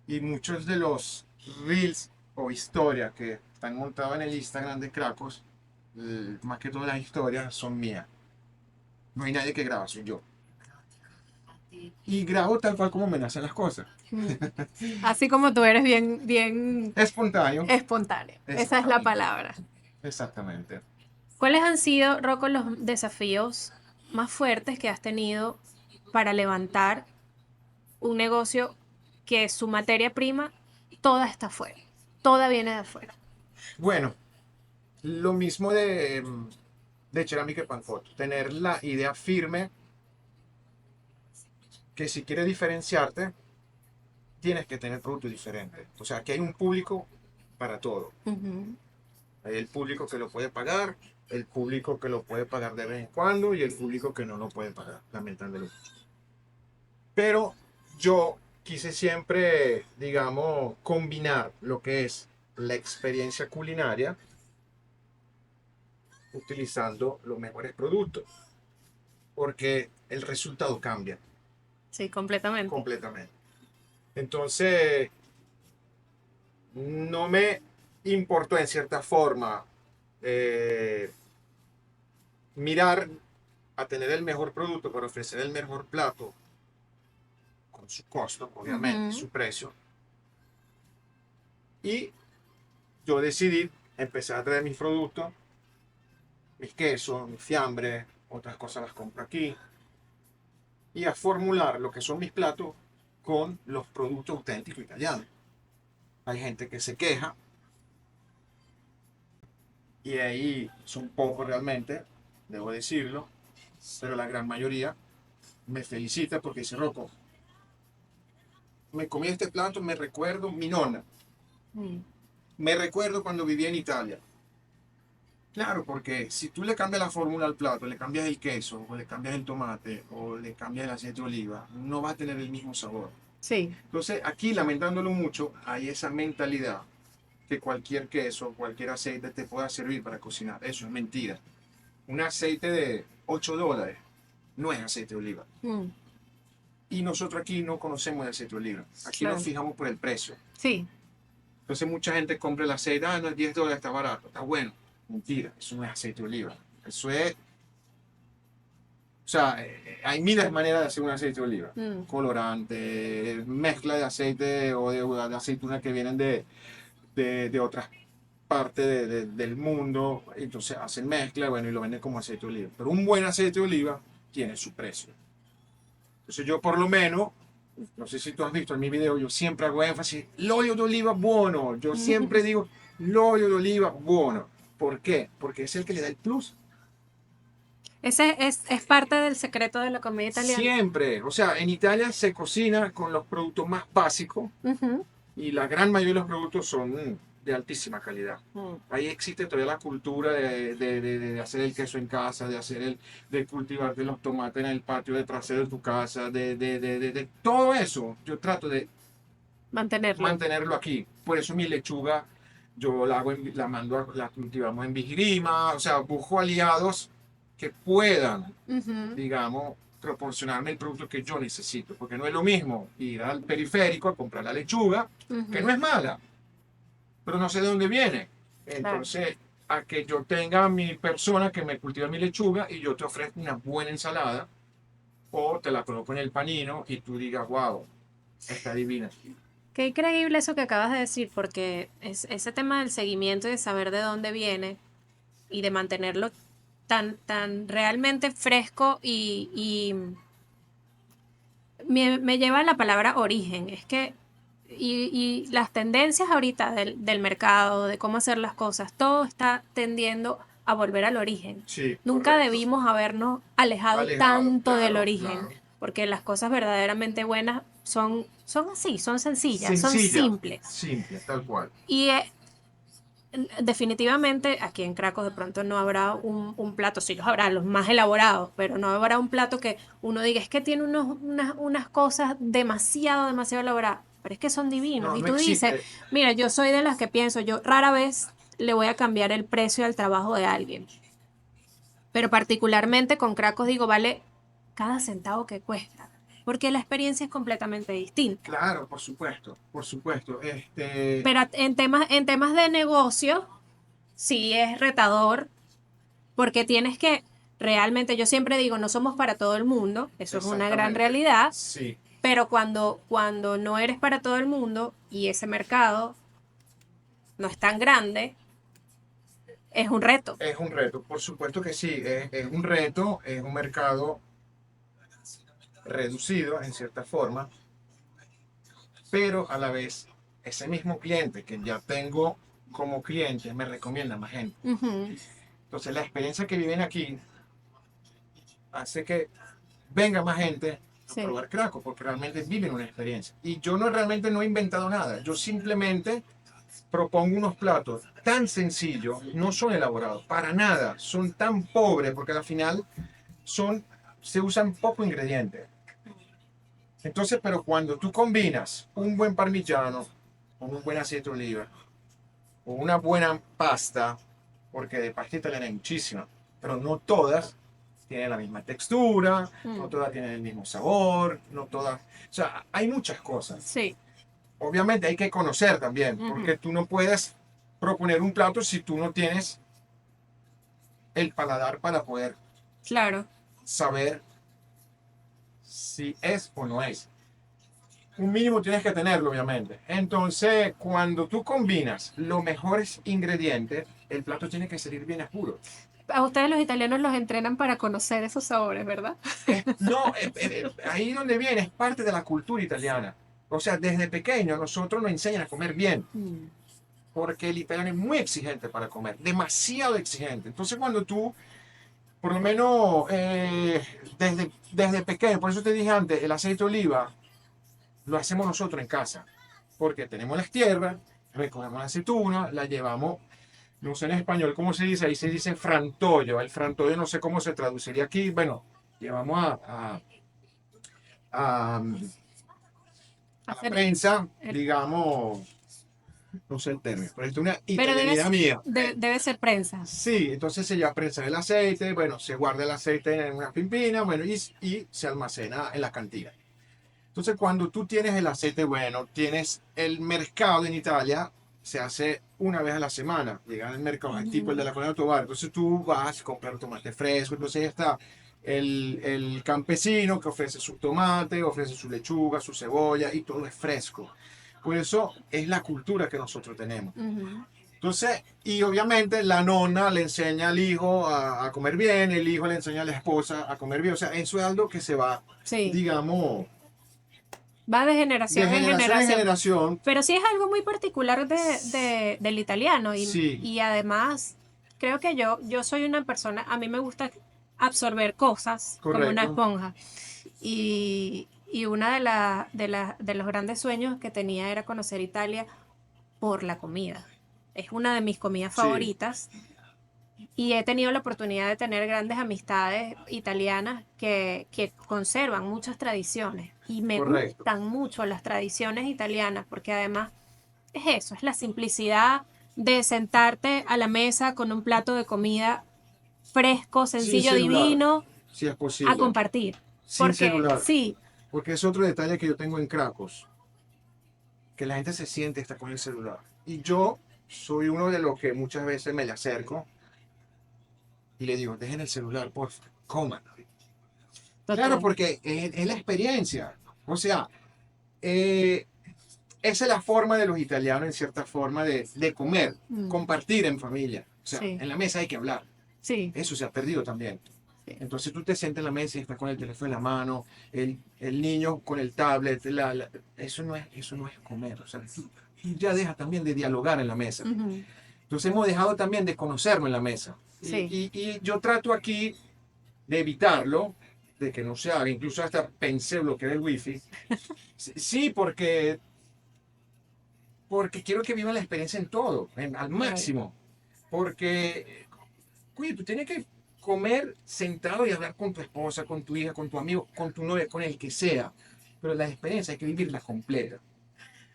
y muchos de los reels o historias que están montados en el Instagram de Cracos, más que todas las historias son mías. No hay nadie que graba, soy yo. Y grabo tal cual como me nacen las cosas. Mm. Así como tú eres bien, bien Espontáneo. espontáneo. Esa es la Exactamente. palabra. Exactamente. ¿Cuáles han sido, Rocco, los desafíos más fuertes que has tenido para levantar un negocio que su materia prima toda está afuera? Toda viene de afuera. Bueno, lo mismo de Cerámica y Panfoto. Tener la idea firme que si quieres diferenciarte, tienes que tener productos diferentes. O sea, que hay un público para todo. Ujú. Hay el público que lo puede pagar, el público que lo puede pagar de vez en cuando y el público que no lo puede pagar, lamentablemente. Pero yo quise siempre, digamos, combinar lo que es la experiencia culinaria utilizando los mejores productos, porque el resultado cambia Sí, completamente. completamente. Entonces, no me importó en cierta forma eh, mirar a tener el mejor producto para ofrecer el mejor plato con su costo, obviamente, Ujú. su precio. Y yo decidí empezar a traer mis productos, mis quesos, mis fiambres, otras cosas las compro aquí, y a formular lo que son mis platos con los productos auténticos italianos. Hay gente que se queja, y ahí son pocos realmente, debo decirlo, pero la gran mayoría me felicita porque dice, Rocco, me comí este plato, me recuerdo mi nonna. Mm. Me recuerdo cuando vivía en Italia. Claro, porque si tú le cambias la fórmula al plato, le cambias el queso, o le cambias el tomate, o le cambias el aceite de oliva, no va a tener el mismo sabor. Sí. Entonces, aquí, lamentándolo mucho, hay esa mentalidad que cualquier queso, cualquier aceite te pueda servir para cocinar. Eso es mentira. Un aceite de $8 no es aceite de oliva. Mm, Y nosotros aquí no conocemos el aceite de oliva. Aquí claro. nos fijamos por el precio. Sí. Entonces mucha gente compra el aceite, no, es $10, está barato, está bueno. Mentira, eso no es aceite de oliva. Eso es, o sea, hay miles de maneras de hacer un aceite de oliva. Mm, Colorante, mezcla de aceite o de aceituna que vienen de otras partes del mundo. Entonces hacen mezcla, bueno, y lo venden como aceite de oliva. Pero un buen aceite de oliva tiene su precio. Entonces yo por lo menos, no sé si tú has visto en mi video, yo siempre hago énfasis, l'olio de oliva buono. Yo siempre digo, l'olio de oliva buono. ¿Por qué? Porque es el que le da el plus. ese es parte del secreto de la comida italiana. Siempre. O sea, en Italia se cocina con los productos más básicos Ujú. y la gran mayoría de los productos son de altísima calidad. Mm, Ahí existe todavía la cultura de hacer el queso en casa, de cultivarte los tomates en el patio de trasero de tu casa, de todo eso. Yo trato de mantenerlo. mantenerlo aquí. Por eso mi lechuga, yo la hago, la mando, la cultivamos en Vigirima, o sea, busco aliados que puedan, Ujú, digamos, proporcionarme el producto que yo necesito, porque no es lo mismo ir al periférico a comprar la lechuga, que no ujú, es mala, pero no sé de dónde viene. claro. Entonces, a que yo tenga mi persona que me cultiva mi lechuga y yo te ofrezco una buena ensalada, o te la coloco en el panino y tú digas, wow, está divina. Qué increíble eso que acabas de decir, porque ese tema del seguimiento y de saber de dónde viene y de mantenerlo tan realmente fresco y me lleva a la palabra origen. Es que, y las tendencias ahorita del mercado, de cómo hacer las cosas, todo está tendiendo a volver al origen. Sí, Nunca correcto. debimos habernos alejado Alejado, tanto del claro, origen, claro. porque las cosas verdaderamente buenas son así, son sencillas, son Sencilla, simples. simple, tal cual. Y definitivamente aquí en Cracos de pronto no habrá un plato, sí los habrá, los más elaborados, pero no habrá un plato que uno diga, es que tiene unas cosas demasiado elaboradas, pero es que son divinos. No, Y no tú dices, existe. mira, yo soy de las que pienso, yo rara vez le voy a cambiar el precio al trabajo de alguien, pero particularmente con Cracos digo, vale cada centavo que cuesta, porque la experiencia es completamente distinta. Claro, por supuesto, por supuesto. Pero en temas de negocio, sí es retador porque tienes que realmente, yo siempre digo, no somos para todo el mundo, eso es una gran Exactamente. realidad, Sí, pero cuando no eres para todo el mundo y ese mercado no es tan grande, es un reto. es un reto, por supuesto que sí, es un reto, es un mercado reducido en cierta forma, pero a la vez ese mismo cliente que ya tengo como cliente me recomienda más gente. Ujú, Entonces la experiencia que viven aquí hace que venga más gente a sí, probar Craco, porque realmente viven una experiencia. Y yo no realmente no he inventado nada, yo simplemente propongo unos platos tan sencillos, no son elaborados, para nada, son tan pobres, porque al final son, se usan poco ingredientes. Entonces, pero cuando tú combinas un buen parmigiano con un buen aceite de oliva, o una buena pasta, porque de pasta italiana hay muchísimas, pero no todas tienen la misma textura, no mm, todas tienen el mismo sabor, no todas, o sea, hay muchas cosas. sí, Obviamente hay que conocer también, ujú, porque tú no puedes proponer un plato si tú no tienes el paladar para poder claro, saber si es o no es. Un mínimo tienes que tenerlo, obviamente. Entonces, cuando tú combinas los mejores ingredientes, el plato tiene que salir bien puro. a ustedes los italianos los entrenan para conocer esos sabores, ¿verdad? No, ahí donde viene, es parte de la cultura italiana. O sea, desde pequeño nosotros nos enseñan a comer bien, Mm, porque el italiano es muy exigente para comer, demasiado exigente. Entonces, cuando tú, por lo menos desde pequeño, por eso te dije antes, el aceite de oliva lo hacemos nosotros en casa, porque tenemos las tierras recogemos la aceituna, la llevamos, no sé en español cómo se dice, ahí se dice frantollo. El frantollo no sé cómo se traduciría aquí. Bueno, llevamos a, a la Hacer, prensa, eh, digamos, no sé el término, pero esto es una pero italianidad mía. debe ser prensa. Sí, entonces se lleva prensa el aceite, bueno, se guarda el aceite en una pimpina, bueno, y se almacena en la cantina. Entonces, cuando tú tienes el aceite bueno, tienes el mercado en Italia, se hace una vez a la semana. Llega al mercado, es tipo el de la Colonia Tovar. Entonces, tú vas a comprar tomate fresco. Entonces, ya está el campesino que ofrece su tomate, ofrece su lechuga, su cebolla, y todo es fresco. Por eso es la cultura que nosotros tenemos. Ujú. Entonces, y obviamente la nonna le enseña al hijo a comer bien, el hijo le enseña a la esposa a comer bien. O sea, eso es algo que se va, Sí, digamos, va de de generación en generación en generación. generación. Pero sí es algo muy particular del italiano Sí, y además creo que yo soy una persona, a mí me gusta absorber cosas como una correcto. esponja y una de los grandes sueños que tenía era conocer Italia por la comida. Es una de mis comidas Sí, favoritas y he tenido la oportunidad de tener grandes amistades italianas que conservan muchas tradiciones y me correcto. gustan mucho las tradiciones italianas porque además es eso, es la simplicidad de sentarte a la mesa con un plato de comida fresco, Sin sencillo, celular, divino, si es a posible. compartir. Sin Porque celular. sí, Porque es otro detalle que yo tengo en Cracos, que la gente se siente está con el celular. Y yo soy uno de los que muchas veces me le acerco y le digo, dejen el celular, por favor, coman. Claro, total. porque es la experiencia. O sea, eh, esa es la forma de los italianos, en cierta forma, de comer, Mm, compartir en familia. O sea, sí, en la mesa hay que hablar. sí, Eso se ha perdido también. sí. Entonces tú te sientas en la mesa y estás con el teléfono en la mano, el niño con el tablet, eso no es comer. O sea, tú ya dejas también de dialogar en la mesa. Ujú, Entonces hemos dejado también de conocernos en la mesa. sí. Y yo trato aquí de evitarlo, de que no se haga. Incluso hasta pensé bloquear el wifi. Sí, porque quiero que vivan la experiencia en todo, al Claro. máximo. Porque, oye, tú tienes que comer sentado y hablar con tu esposa, con tu hija, con tu amigo, con tu novia, con el que sea. Pero la experiencia hay que vivirla completa.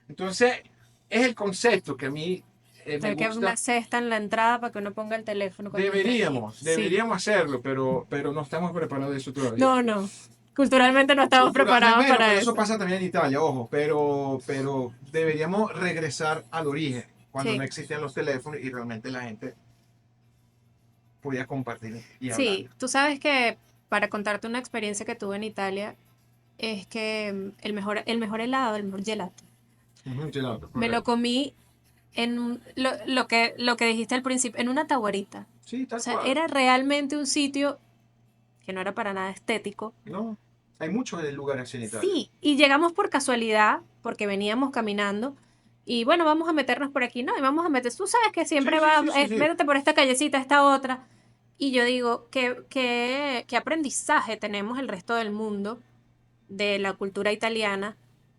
Entonces, es el concepto que a mí me Tener que haber una gusta. cesta en la entrada para que uno ponga el teléfono cuando esté allí. Sí. Deberíamos hacerlo, pero no estamos preparados de eso todavía. No, no. Culturalmente no estamos Culturalmente, preparados bueno, para pero eso eso. pasa también en Italia, ojo, pero deberíamos regresar al origen, cuando no Sí. existían los teléfonos y realmente la gente podía compartir y hablar. Sí, tú sabes que para contarte una experiencia que tuve en Italia es que el mejor helado, el mejor gelato, Ujú, gelato, me lo correcto. comí en lo que dijiste al principio, en una taguarita. Sí, O tal sea, cual. era realmente un sitio que no era para nada estético. No, hay muchos lugares en Italia. Sí, y llegamos por casualidad, porque veníamos caminando, y bueno, vamos a meternos por aquí, ¿no? Y vamos a meter, tú sabes que Sí, siempre sí, va, sí, sí, sí. métete por esta callecita, esta otra. Y yo digo, ¿qué aprendizaje tenemos el resto del mundo de la cultura italiana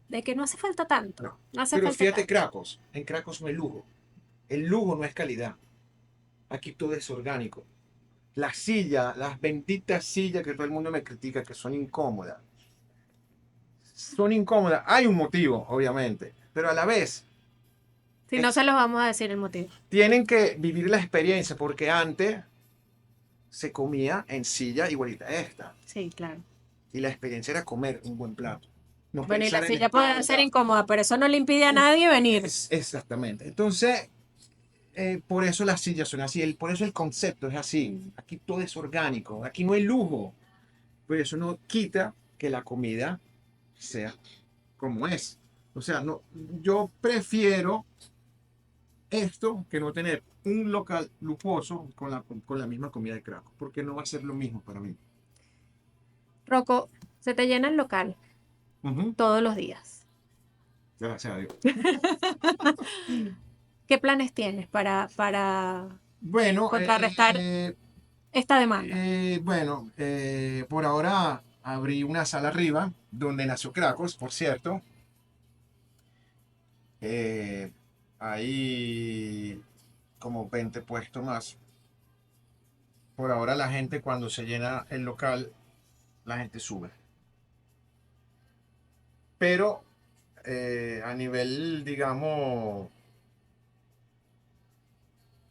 de que no hace falta tanto, No. no hace Pero falta fíjate, tanto. Cracos, en Cracos no hay lujo. El lujo no es calidad. Aquí todo es orgánico. Las sillas, las benditas sillas que todo el mundo me critica, que son incómodas. Son incómodas. Hay un motivo, obviamente, pero a la vez Si no es, se los vamos a decir el motivo. tienen que vivir la experiencia, porque antes se comía en silla igualita a esta. Sí, claro. Y la experiencia era comer un buen plato. No Bueno, y la pensar en silla puede ser espalda. incómoda, pero eso no le impide a nadie venir. Exactamente. Entonces, por eso las sillas son así, por eso el concepto es así. Mm. Aquí todo es orgánico, aquí no hay lujo. Pero eso no quita que la comida sea como es. O sea, no, yo prefiero esto que no tener un local lujoso con la misma comida de Krakow, porque no va a ser lo mismo para mí. Rocco, se te llena el local Ujú. todos los días. Gracias a Dios. ¿Qué planes tienes para Bueno, contrarrestar esta demanda? por ahora abrí una sala arriba, donde nació Cracos, por cierto. Eh, hay como 20 puestos más. Por ahora la gente cuando se llena el local, la gente sube. Pero a nivel, digamos,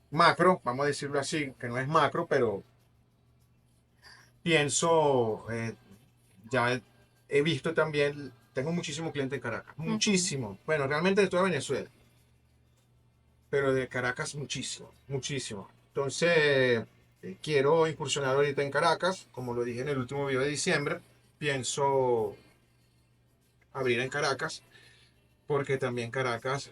macro, vamos a decirlo así, que no es macro, pero pienso, ya he visto también, tengo muchísimo cliente en Caracas, Ujú. muchísimo. Bueno, realmente de toda Venezuela, pero de Caracas muchísimo, muchísimo. Entonces, quiero incursionar ahorita en Caracas, como lo dije en el último video de diciembre, pienso abrir en Caracas, porque también Caracas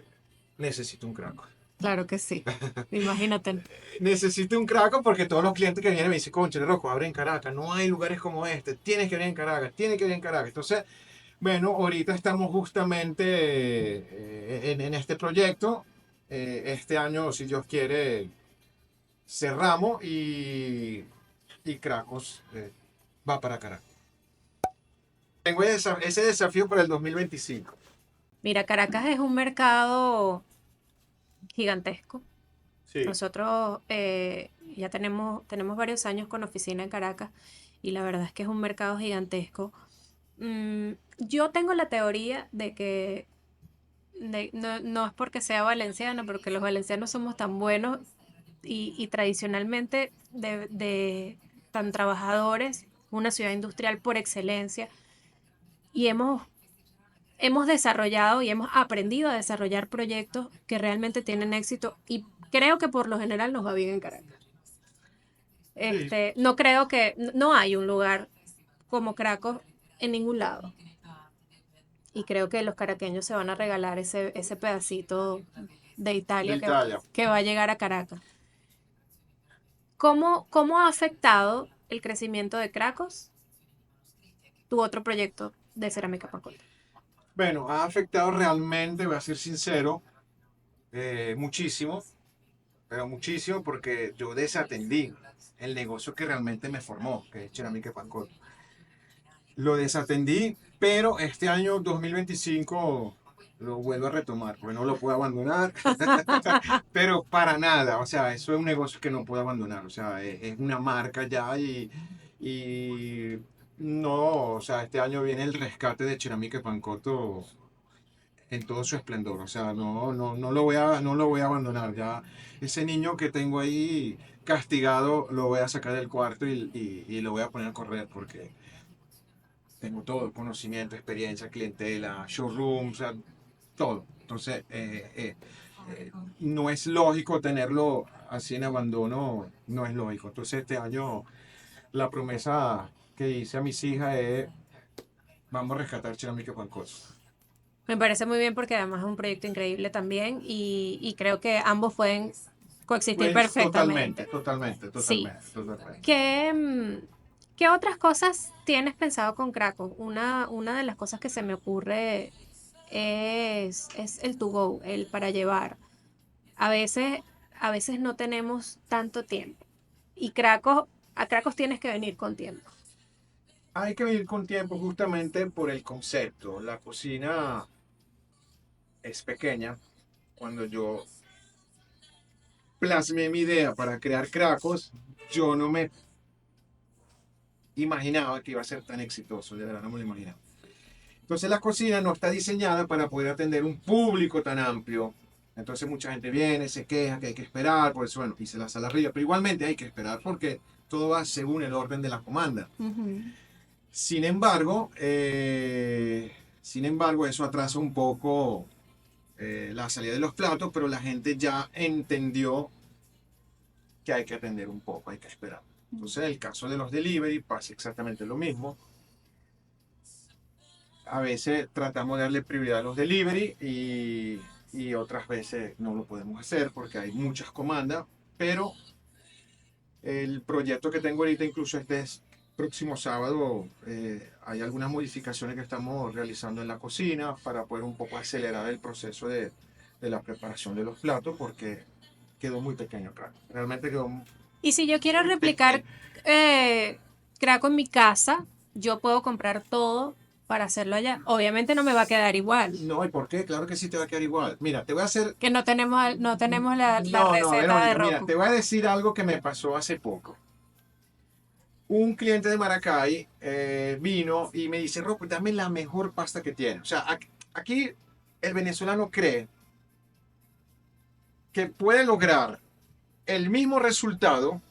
necesita un Craco. Claro que sí. Imagínate. Necesito un Craco porque todos los clientes que vienen me dicen, concha, Rocco, abre en Caracas, no hay lugares como este, tienes que venir en Caracas, tienes que venir en Caracas. Entonces, bueno, ahorita estamos justamente en este proyecto. Este año, si Dios quiere, cerramos y Cracos va para Caracas. Tengo ese desafío para el 2025. Mira, Caracas es un mercado gigantesco. Sí, Nosotros ya tenemos varios años con oficina en Caracas y la verdad es que es un mercado gigantesco. Yo tengo la teoría de que no es porque sea valenciana, porque los valencianos somos tan buenos y tradicionalmente tan trabajadores, una ciudad industrial por excelencia, y hemos desarrollado y hemos aprendido a desarrollar proyectos que realmente tienen éxito y creo que por lo general nos va bien en Caracas. sí. No creo que, no hay un lugar como Cracos en ningún lado. Y creo que los caraqueños se van a regalar ese pedacito de De Italia Italia. que va a llegar a Caracas. ¿Cómo ha afectado el crecimiento de Cracos tu otro proyecto de cerámica Pacote? Bueno, ha afectado realmente, voy a ser sincero, muchísimo, pero muchísimo porque yo desatendí el negocio que realmente me formó, que es Cerámica Pancol. Lo desatendí, pero este año 2025 lo vuelvo a retomar, porque no lo puedo abandonar, pero para nada, o sea, eso es un negocio que no puedo abandonar, o sea, es una marca ya y no, o sea, este año viene el rescate de Cerámica Pancoto en todo su esplendor. O sea, no lo voy a abandonar. Ya ese niño que tengo ahí castigado lo voy a sacar del cuarto y lo voy a poner a correr porque tengo todo, conocimiento, experiencia, clientela, showroom, o sea, todo. Entonces, no es lógico tenerlo así en abandono, no es lógico. Entonces, este año la promesa que hice a mis hijas es, vamos a rescatar Cerámica Pancos. Me parece muy bien porque además es un proyecto increíble también y creo que ambos pueden coexistir Pues totalmente, perfectamente. totalmente, Sí. totalmente, totalmente. ¿Qué otras cosas tienes pensado con Krakow? Una de las cosas que se me ocurre es el to go, el para llevar. A veces, a veces no tenemos tanto tiempo. Y a Krakow tienes que venir con tiempo. Hay que vivir con tiempo justamente por el concepto. La cocina es pequeña. Cuando yo plasmé mi idea para crear Cracos, yo no me imaginaba que iba a ser tan exitoso. De verdad, no me lo imaginaba. Entonces la cocina no está diseñada para poder atender un público tan amplio. Entonces mucha gente viene, se queja que hay que esperar, por eso bueno, hice la sala arriba, pero igualmente hay que esperar porque todo va según el orden de la comanda. Ujú. Sin embargo, eso atrasa un poco la salida de los platos, pero la gente ya entendió que hay que atender un poco, hay que esperar. Entonces, en el caso de los delivery pasa exactamente lo mismo. A veces tratamos de darle prioridad a los delivery y otras veces no lo podemos hacer porque hay muchas comandas, pero el proyecto que tengo ahorita, incluso próximo sábado, hay algunas modificaciones que estamos realizando en la cocina para poder un poco acelerar el proceso de la preparación de los platos porque quedó muy pequeño acá. Realmente quedó Y si yo quiero muy pequeño. replicar Krakow en mi casa, yo puedo comprar todo para hacerlo allá. Obviamente no me va a quedar igual, No, ¿y por qué? Claro que sí te va a quedar igual. Mira, te voy a hacer... que no tenemos la No, receta de Verónica, mira, Roku. te voy a decir algo que me pasó hace poco. Un cliente de Maracay vino y me dice, Rocco, dame la mejor pasta que tiene. O sea, aquí el venezolano cree que puede lograr el mismo resultado,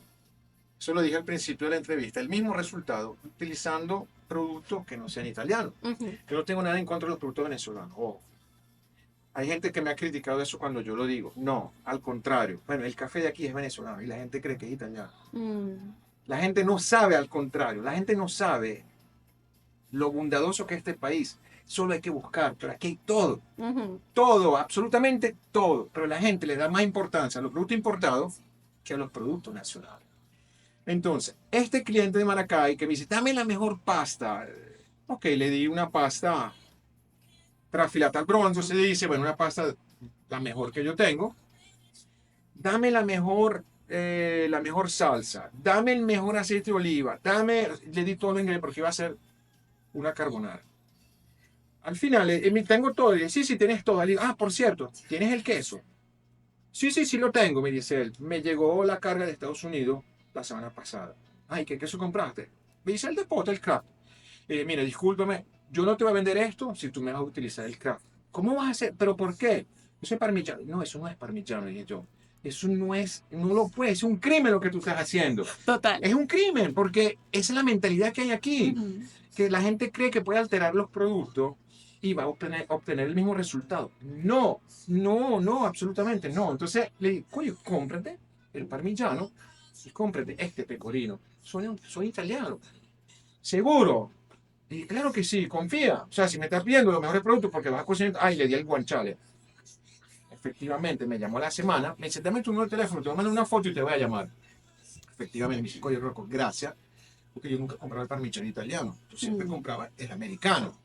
eso lo dije al principio de la entrevista, el mismo resultado utilizando productos que no sean italianos. Ujú. Yo no tengo nada en contra de los productos venezolanos. Ojo. Hay gente que me ha criticado eso cuando yo lo digo. No, al contrario. Bueno, el café de aquí es venezolano y la gente cree que es italiano. Mm, La gente no sabe al contrario. La gente no sabe lo bondadoso que es este país. Solo hay que buscar, pero aquí hay todo. ujú. Todo, absolutamente todo. Pero la gente le da más importancia a los productos importados que a los productos nacionales. Entonces, este cliente de Maracay que me dice, dame la mejor pasta. Ok, le di una pasta trafilata al bronzo, se dice, bueno, una pasta la mejor que yo tengo. Dame la mejor salsa, dame el mejor aceite de oliva, le di todo lo ingredientes porque iba a ser una carbonara. Al final, tengo todo. Y dice, sí, sí, tienes todo. Le digo, por cierto, ¿tienes el queso? Sí, sí, sí lo tengo, me dice él. Me llegó la carga de Estados Unidos la semana pasada. Ay, ¿qué queso compraste? Me dice el de Pote, el Kraft. Mira, discúlpame, yo no te voy a vender esto si tú me vas a utilizar el Kraft. ¿Cómo vas a hacer? ¿Pero por qué? Eso es parmigiano. No, eso no es parmigiano, dije yo. Eso no es, no lo puede, es un crimen lo que tú estás haciendo. Total. Es un crimen, porque esa es la mentalidad que hay aquí. Ujú. Que la gente cree que puede alterar los productos y va a obtener el mismo resultado. No, no, no, absolutamente no. Entonces le digo, coño, cómprate el parmigiano y cómprate este pecorino. Soy italiano. Seguro. Y claro que sí, confía. O sea, si me estás pidiendo los mejores productos porque vas a cocinar, ay, le di el guanciale. Efectivamente, me llamó la semana, me dice, dame tu número de teléfono, te voy a mandar una foto y te voy a llamar. Efectivamente, me dice, oye, Rocco, gracias, porque yo nunca compraba el parmigiano italiano, yo siempre Mm. compraba el americano.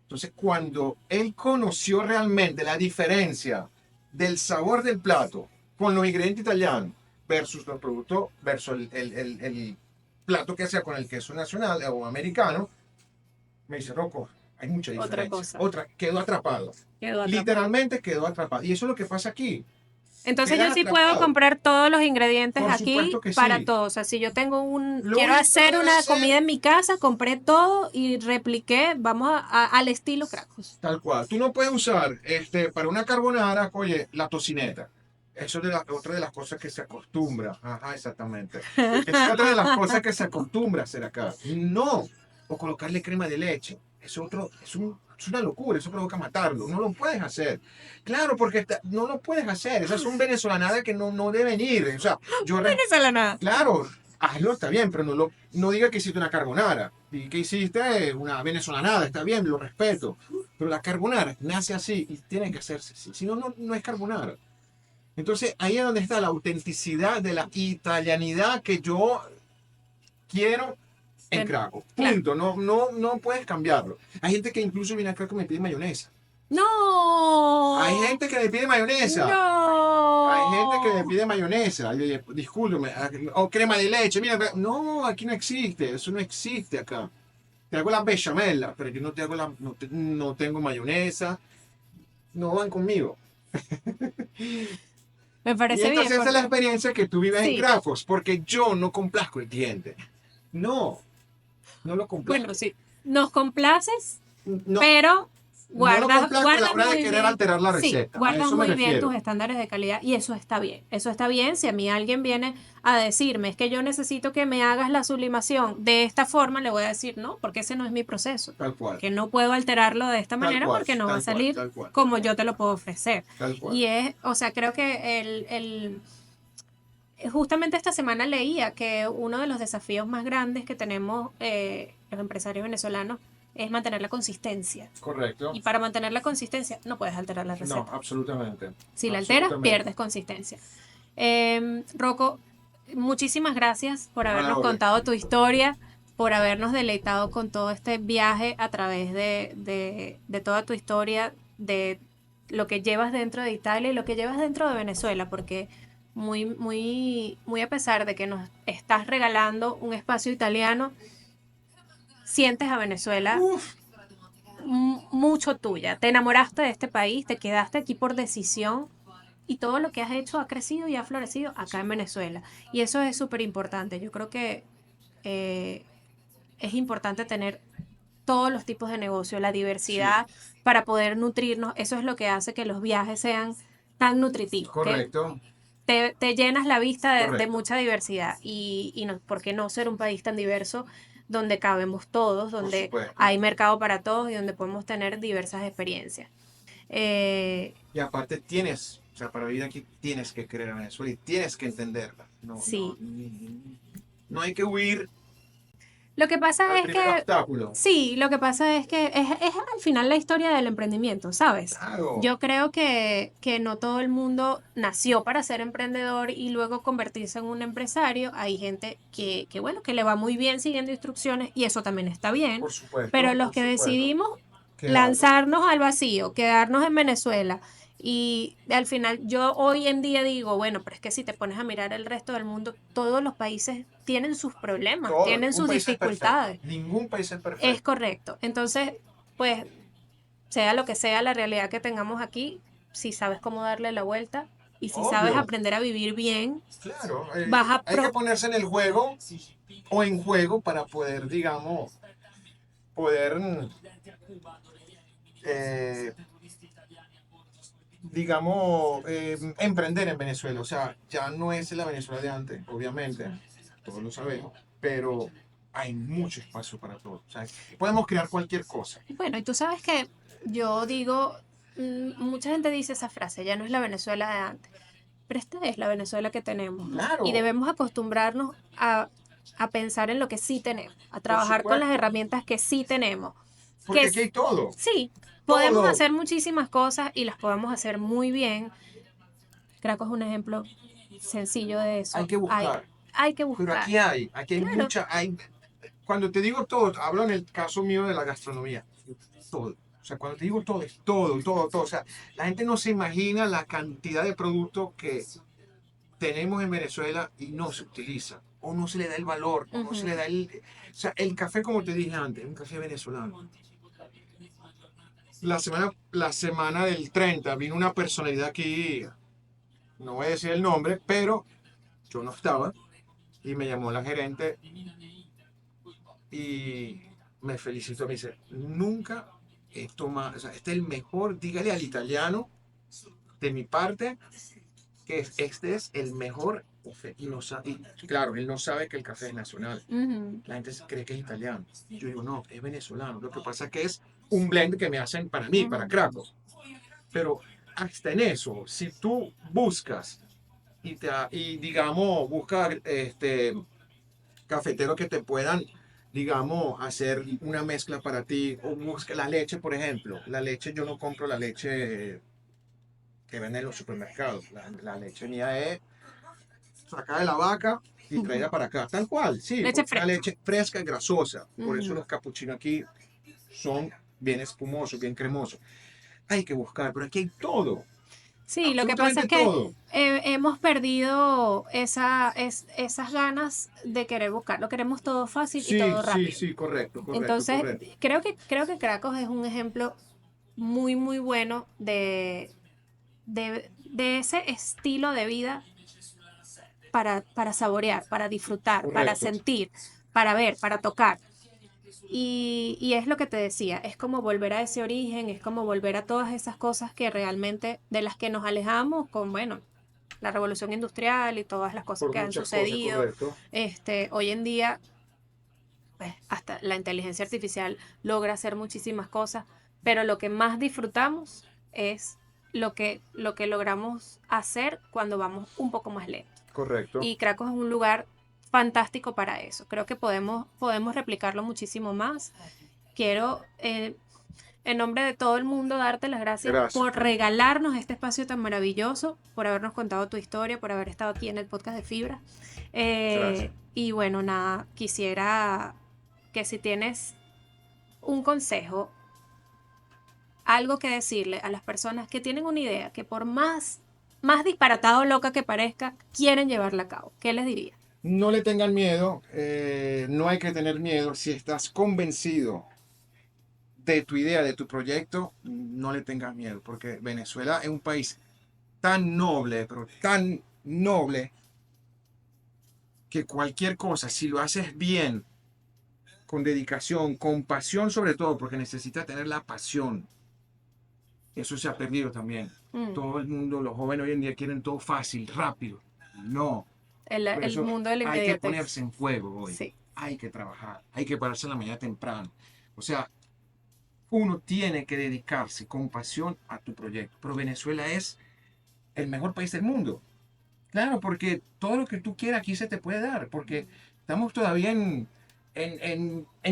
Entonces, cuando él conoció realmente la diferencia del sabor del plato con los ingredientes italianos versus los productos, versus el plato que hacía con el queso nacional o americano, me dice, Rocco, hay mucha Otra diferencia. cosa. Otra, quedó atrapado. Quedó atrapado. Literalmente quedó atrapado. Y eso es lo que pasa aquí. Entonces yo Quedas sí puedo atrapado. comprar todos los ingredientes Por aquí supuesto que para sí. todo. O sea, si yo tengo Lo quiero único que hacer debes una comida hacer, en mi casa, compré todo y repliqué, vamos al estilo Cracos. tal cual. Tú no puedes usar para una carbonara, oye, la tocineta. Eso es otra de las cosas que se acostumbra. Ajá, exactamente. Esa es otra de las cosas que se acostumbra a hacer acá. No. O colocarle crema de leche. Es una locura. Eso provoca matarlo. No lo puedes hacer. Claro, porque no lo puedes hacer. Esas son venezolanadas que no deben ir. O sea, Venezolana. claro, hazlo, está bien, pero no diga que hiciste una carbonara. Y que hiciste una venezolanada, está bien, lo respeto. Pero la carbonara nace así y tiene que hacerse así. Si no, no es carbonara. Entonces ahí es donde está la autenticidad de la italianidad que yo quiero en Krakow. Claro. Punto. No puedes cambiarlo. Hay gente que incluso viene acá que me pide mayonesa. No. Hay gente que me pide mayonesa. Hay gente que me No. pide mayonesa. Discúlpeme. O crema de leche. Mira, no, aquí no existe. Eso no existe acá. Te hago la bechamel, pero yo no te hago no tengo mayonesa. No van conmigo. Me Y parece bien entonces esa es la porque experiencia que tú vives en sí. Crafos, porque yo no complazco el cliente. No, no lo Bueno, complazco. sí. Nos complaces, No, pero no lo complazco a la guardas hora de muy querer bien. alterar la Sí, receta. A guardas eso me muy bien tus refiero. estándares de calidad y eso está bien. Eso está bien si a mí alguien viene a decirme, es que yo necesito que me hagas la sublimación de esta forma, le voy a decir no, porque ese no es mi proceso. Tal cual. Que no puedo alterarlo de esta Tal manera cual. porque no va a Tal cual. salir Tal cual. como yo te lo puedo ofrecer. Tal cual. Y o sea, creo que justamente esta semana leía que uno de los desafíos más grandes que tenemos los empresarios venezolanos es mantener la consistencia. Correcto. Y para mantener la consistencia no puedes alterar la No, receta. absolutamente. Si la alteras, pierdes consistencia. Rocco, muchísimas gracias por habernos contado tu historia, por habernos deleitado con todo este viaje a través de toda tu historia, de lo que llevas dentro de Italia y lo que llevas dentro de Venezuela, porque muy, muy, muy a pesar de que nos estás regalando un espacio italiano, sientes a Venezuela Uf, mucho tuya. Te enamoraste de este país, te quedaste aquí por decisión y todo lo que has hecho ha crecido y ha florecido acá en Venezuela. Y eso es súper importante. Yo creo que eh, es importante tener todos los tipos de negocio, la sí, diversidad para poder nutrirnos. Eso es lo que hace que los viajes sean tan nutritivos, que correcto, te llenas la vista de correcto, mucha diversidad y no, ¿por qué no ser un país tan diverso donde cabemos todos, por donde supuesto. hay mercado para todos y donde podemos tener diversas experiencias? Eh, Y aparte tienes, o sea, para vivir aquí tienes que querer a Venezuela y tienes que entenderla. No, no, sí, no hay que huir lo que pasa al es primer que, obstáculo. sí, lo que pasa es que es al final la historia del emprendimiento, ¿sabes? Claro, Yo creo que no todo el mundo nació para ser emprendedor y luego convertirse en un empresario. Hay gente bueno, que le va muy bien siguiendo instrucciones y eso también está bien. Pero los por que supuesto. decidimos Quedarnos. lanzarnos al vacío, quedarnos en Venezuela y al final yo hoy en día digo, bueno, pero es que si te pones a mirar el resto del mundo, todos los países tienen sus problemas, Todo, tienen ningún sus país es perfecto. dificultades. Ningún país es Es perfecto. correcto. Entonces, pues, sea lo que sea la realidad que tengamos aquí, si sabes cómo darle la vuelta y si sabes Obvio, aprender a vivir bien, claro. vas a Hay que ponerse en el juego o en juego para poder, digamos, poder, eh, digamos, emprender en Venezuela. O sea, ya no es la Venezuela de antes, obviamente, todos lo sabemos, pero hay mucho espacio para todo. O sea, podemos crear cualquier cosa. bueno, y tú sabes que yo digo, mucha gente dice esa frase, ya no es la Venezuela de antes, pero esta es la Venezuela que tenemos y Claro, debemos acostumbrarnos a pensar en lo que sí tenemos, a por trabajar con las supuesto, herramientas que sí tenemos, que porque aquí hay todo, sí, podemos todo. hacer muchísimas cosas y las podemos hacer muy bien. Craco es un ejemplo sencillo de Hay eso. que buscar. Hay que Pero buscar. aquí hay Claro. mucha, cuando te digo todo, hablo en el caso mío de la gastronomía, todo. O sea, cuando te digo todo, es todo, todo, todo. O sea, la gente no se imagina la cantidad de productos que tenemos en Venezuela y no se utiliza, o no se le da el valor, o no se le Ujú. da el... O sea, el café, como te dije antes, un café venezolano. La semana del 30 vino una personalidad aquí, no voy a decir el nombre, pero yo no estaba, y me llamó la gerente y me felicitó, me dice, nunca he tomado, o sea, este es el mejor, dígale al italiano de mi parte que este es el mejor café. Y, no y claro, él no sabe que el café es nacional. Ujú. La gente cree que es italiano. Yo digo, no, es venezolano. Lo que pasa es que es un blend que me hacen para mí, para Ujú. Krakow. Pero hasta en eso, si tú buscas y digamos, buscas cafeteros que te puedan, digamos, hacer una mezcla para ti, o busca la leche, por ejemplo. La leche, yo no compro la leche que venden en los supermercados. La leche mía es sacada de la vaca y traída para acá. Tal cual, sí, Leche porque una fresca. leche fresca y grasosa. Por eso Ujú. los capuchinos aquí son bien espumosos, bien cremosos. Hay que buscar, pero aquí hay todo, Sí, lo que pasa es absolutamente que todo. hemos perdido esas ganas de querer buscar. Lo queremos todo fácil y Sí, todo sí, rápido. sí, correcto, correcto, Entonces, correcto. creo que Cracos es un ejemplo muy, muy bueno de ese estilo de vida para saborear, para disfrutar, para Correcto, sentir, para ver, para tocar. Y es lo que te decía, es como volver a ese origen, es como volver a todas esas cosas que realmente de las que nos alejamos con, bueno, la revolución industrial y todas las cosas por que han muchas cosas, sucedido. correcto. Hoy en día, pues, hasta la inteligencia artificial logra hacer muchísimas cosas, pero lo que más disfrutamos es lo que logramos hacer cuando vamos un poco más lento. Correcto. Y Cracos es un lugar fantástico para eso. Creo que podemos replicarlo muchísimo más. Quiero, en nombre de todo el mundo, darte las gracias Gracias. por regalarnos este espacio tan maravilloso, por habernos contado tu historia, por haber estado aquí en el podcast de Fibra. Gracias. Y bueno, nada, quisiera que si tienes un consejo, algo que decirle a las personas que tienen una idea, que por más disparatado o loca que parezca, quieren llevarla a cabo, ¿qué les diría? No le tengan miedo, no hay que tener miedo. Si estás convencido de tu idea, de tu proyecto, no le tengas miedo, porque Venezuela es un país tan noble, pero tan noble, que cualquier cosa, si lo haces bien, con dedicación, con pasión sobre todo, porque necesitas tener la pasión. Eso se ha perdido también. Mm. Todo el mundo, los jóvenes hoy en día quieren todo fácil, rápido. No. Por El eso mundo de la hay que inmediatez. ponerse en fuego hoy. Sí. Hay que trabajar. Hay que pararse en la mañana temprano. O sea, uno tiene que dedicarse con pasión a tu proyecto. Pero Venezuela es el mejor país del mundo. Claro, porque todo lo que tú quieras aquí se te puede dar. Porque estamos todavía en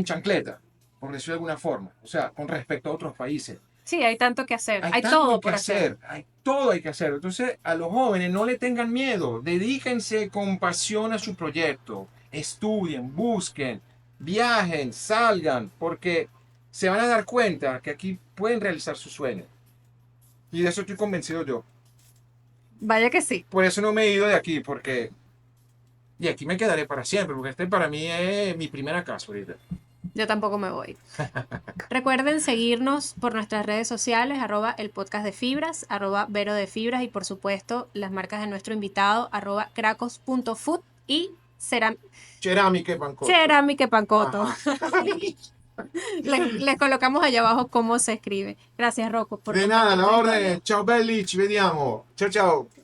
chancleta, por decirlo de alguna forma. O sea, con respecto a otros países. Sí, hay tanto que hacer. Hay Hay tanto todo que por hacer. hacer, hay todo hay que hacer. Entonces, a los jóvenes no le tengan miedo, dedíquense con pasión a su proyecto, estudien, busquen, viajen, salgan, porque se van a dar cuenta que aquí pueden realizar sus sueños. Y de eso estoy convencido yo. Vaya que sí. Por eso no me he ido de aquí, porque... Y aquí me quedaré para siempre, porque este para mí es mi primera casa ahorita. Yo tampoco me voy. Recuerden seguirnos por nuestras redes sociales, el podcast de fibras, Vero de Fibras y por supuesto las marcas de nuestro invitado, cracos.food y Cerámica y Pancoto. Cerámica Pancoto. Ajá. Les colocamos allá abajo cómo se escribe. Gracias, Rocco, por De nada, la compartir tu orden. historia. Ciao belli, ci vediamo. Ciao ciao.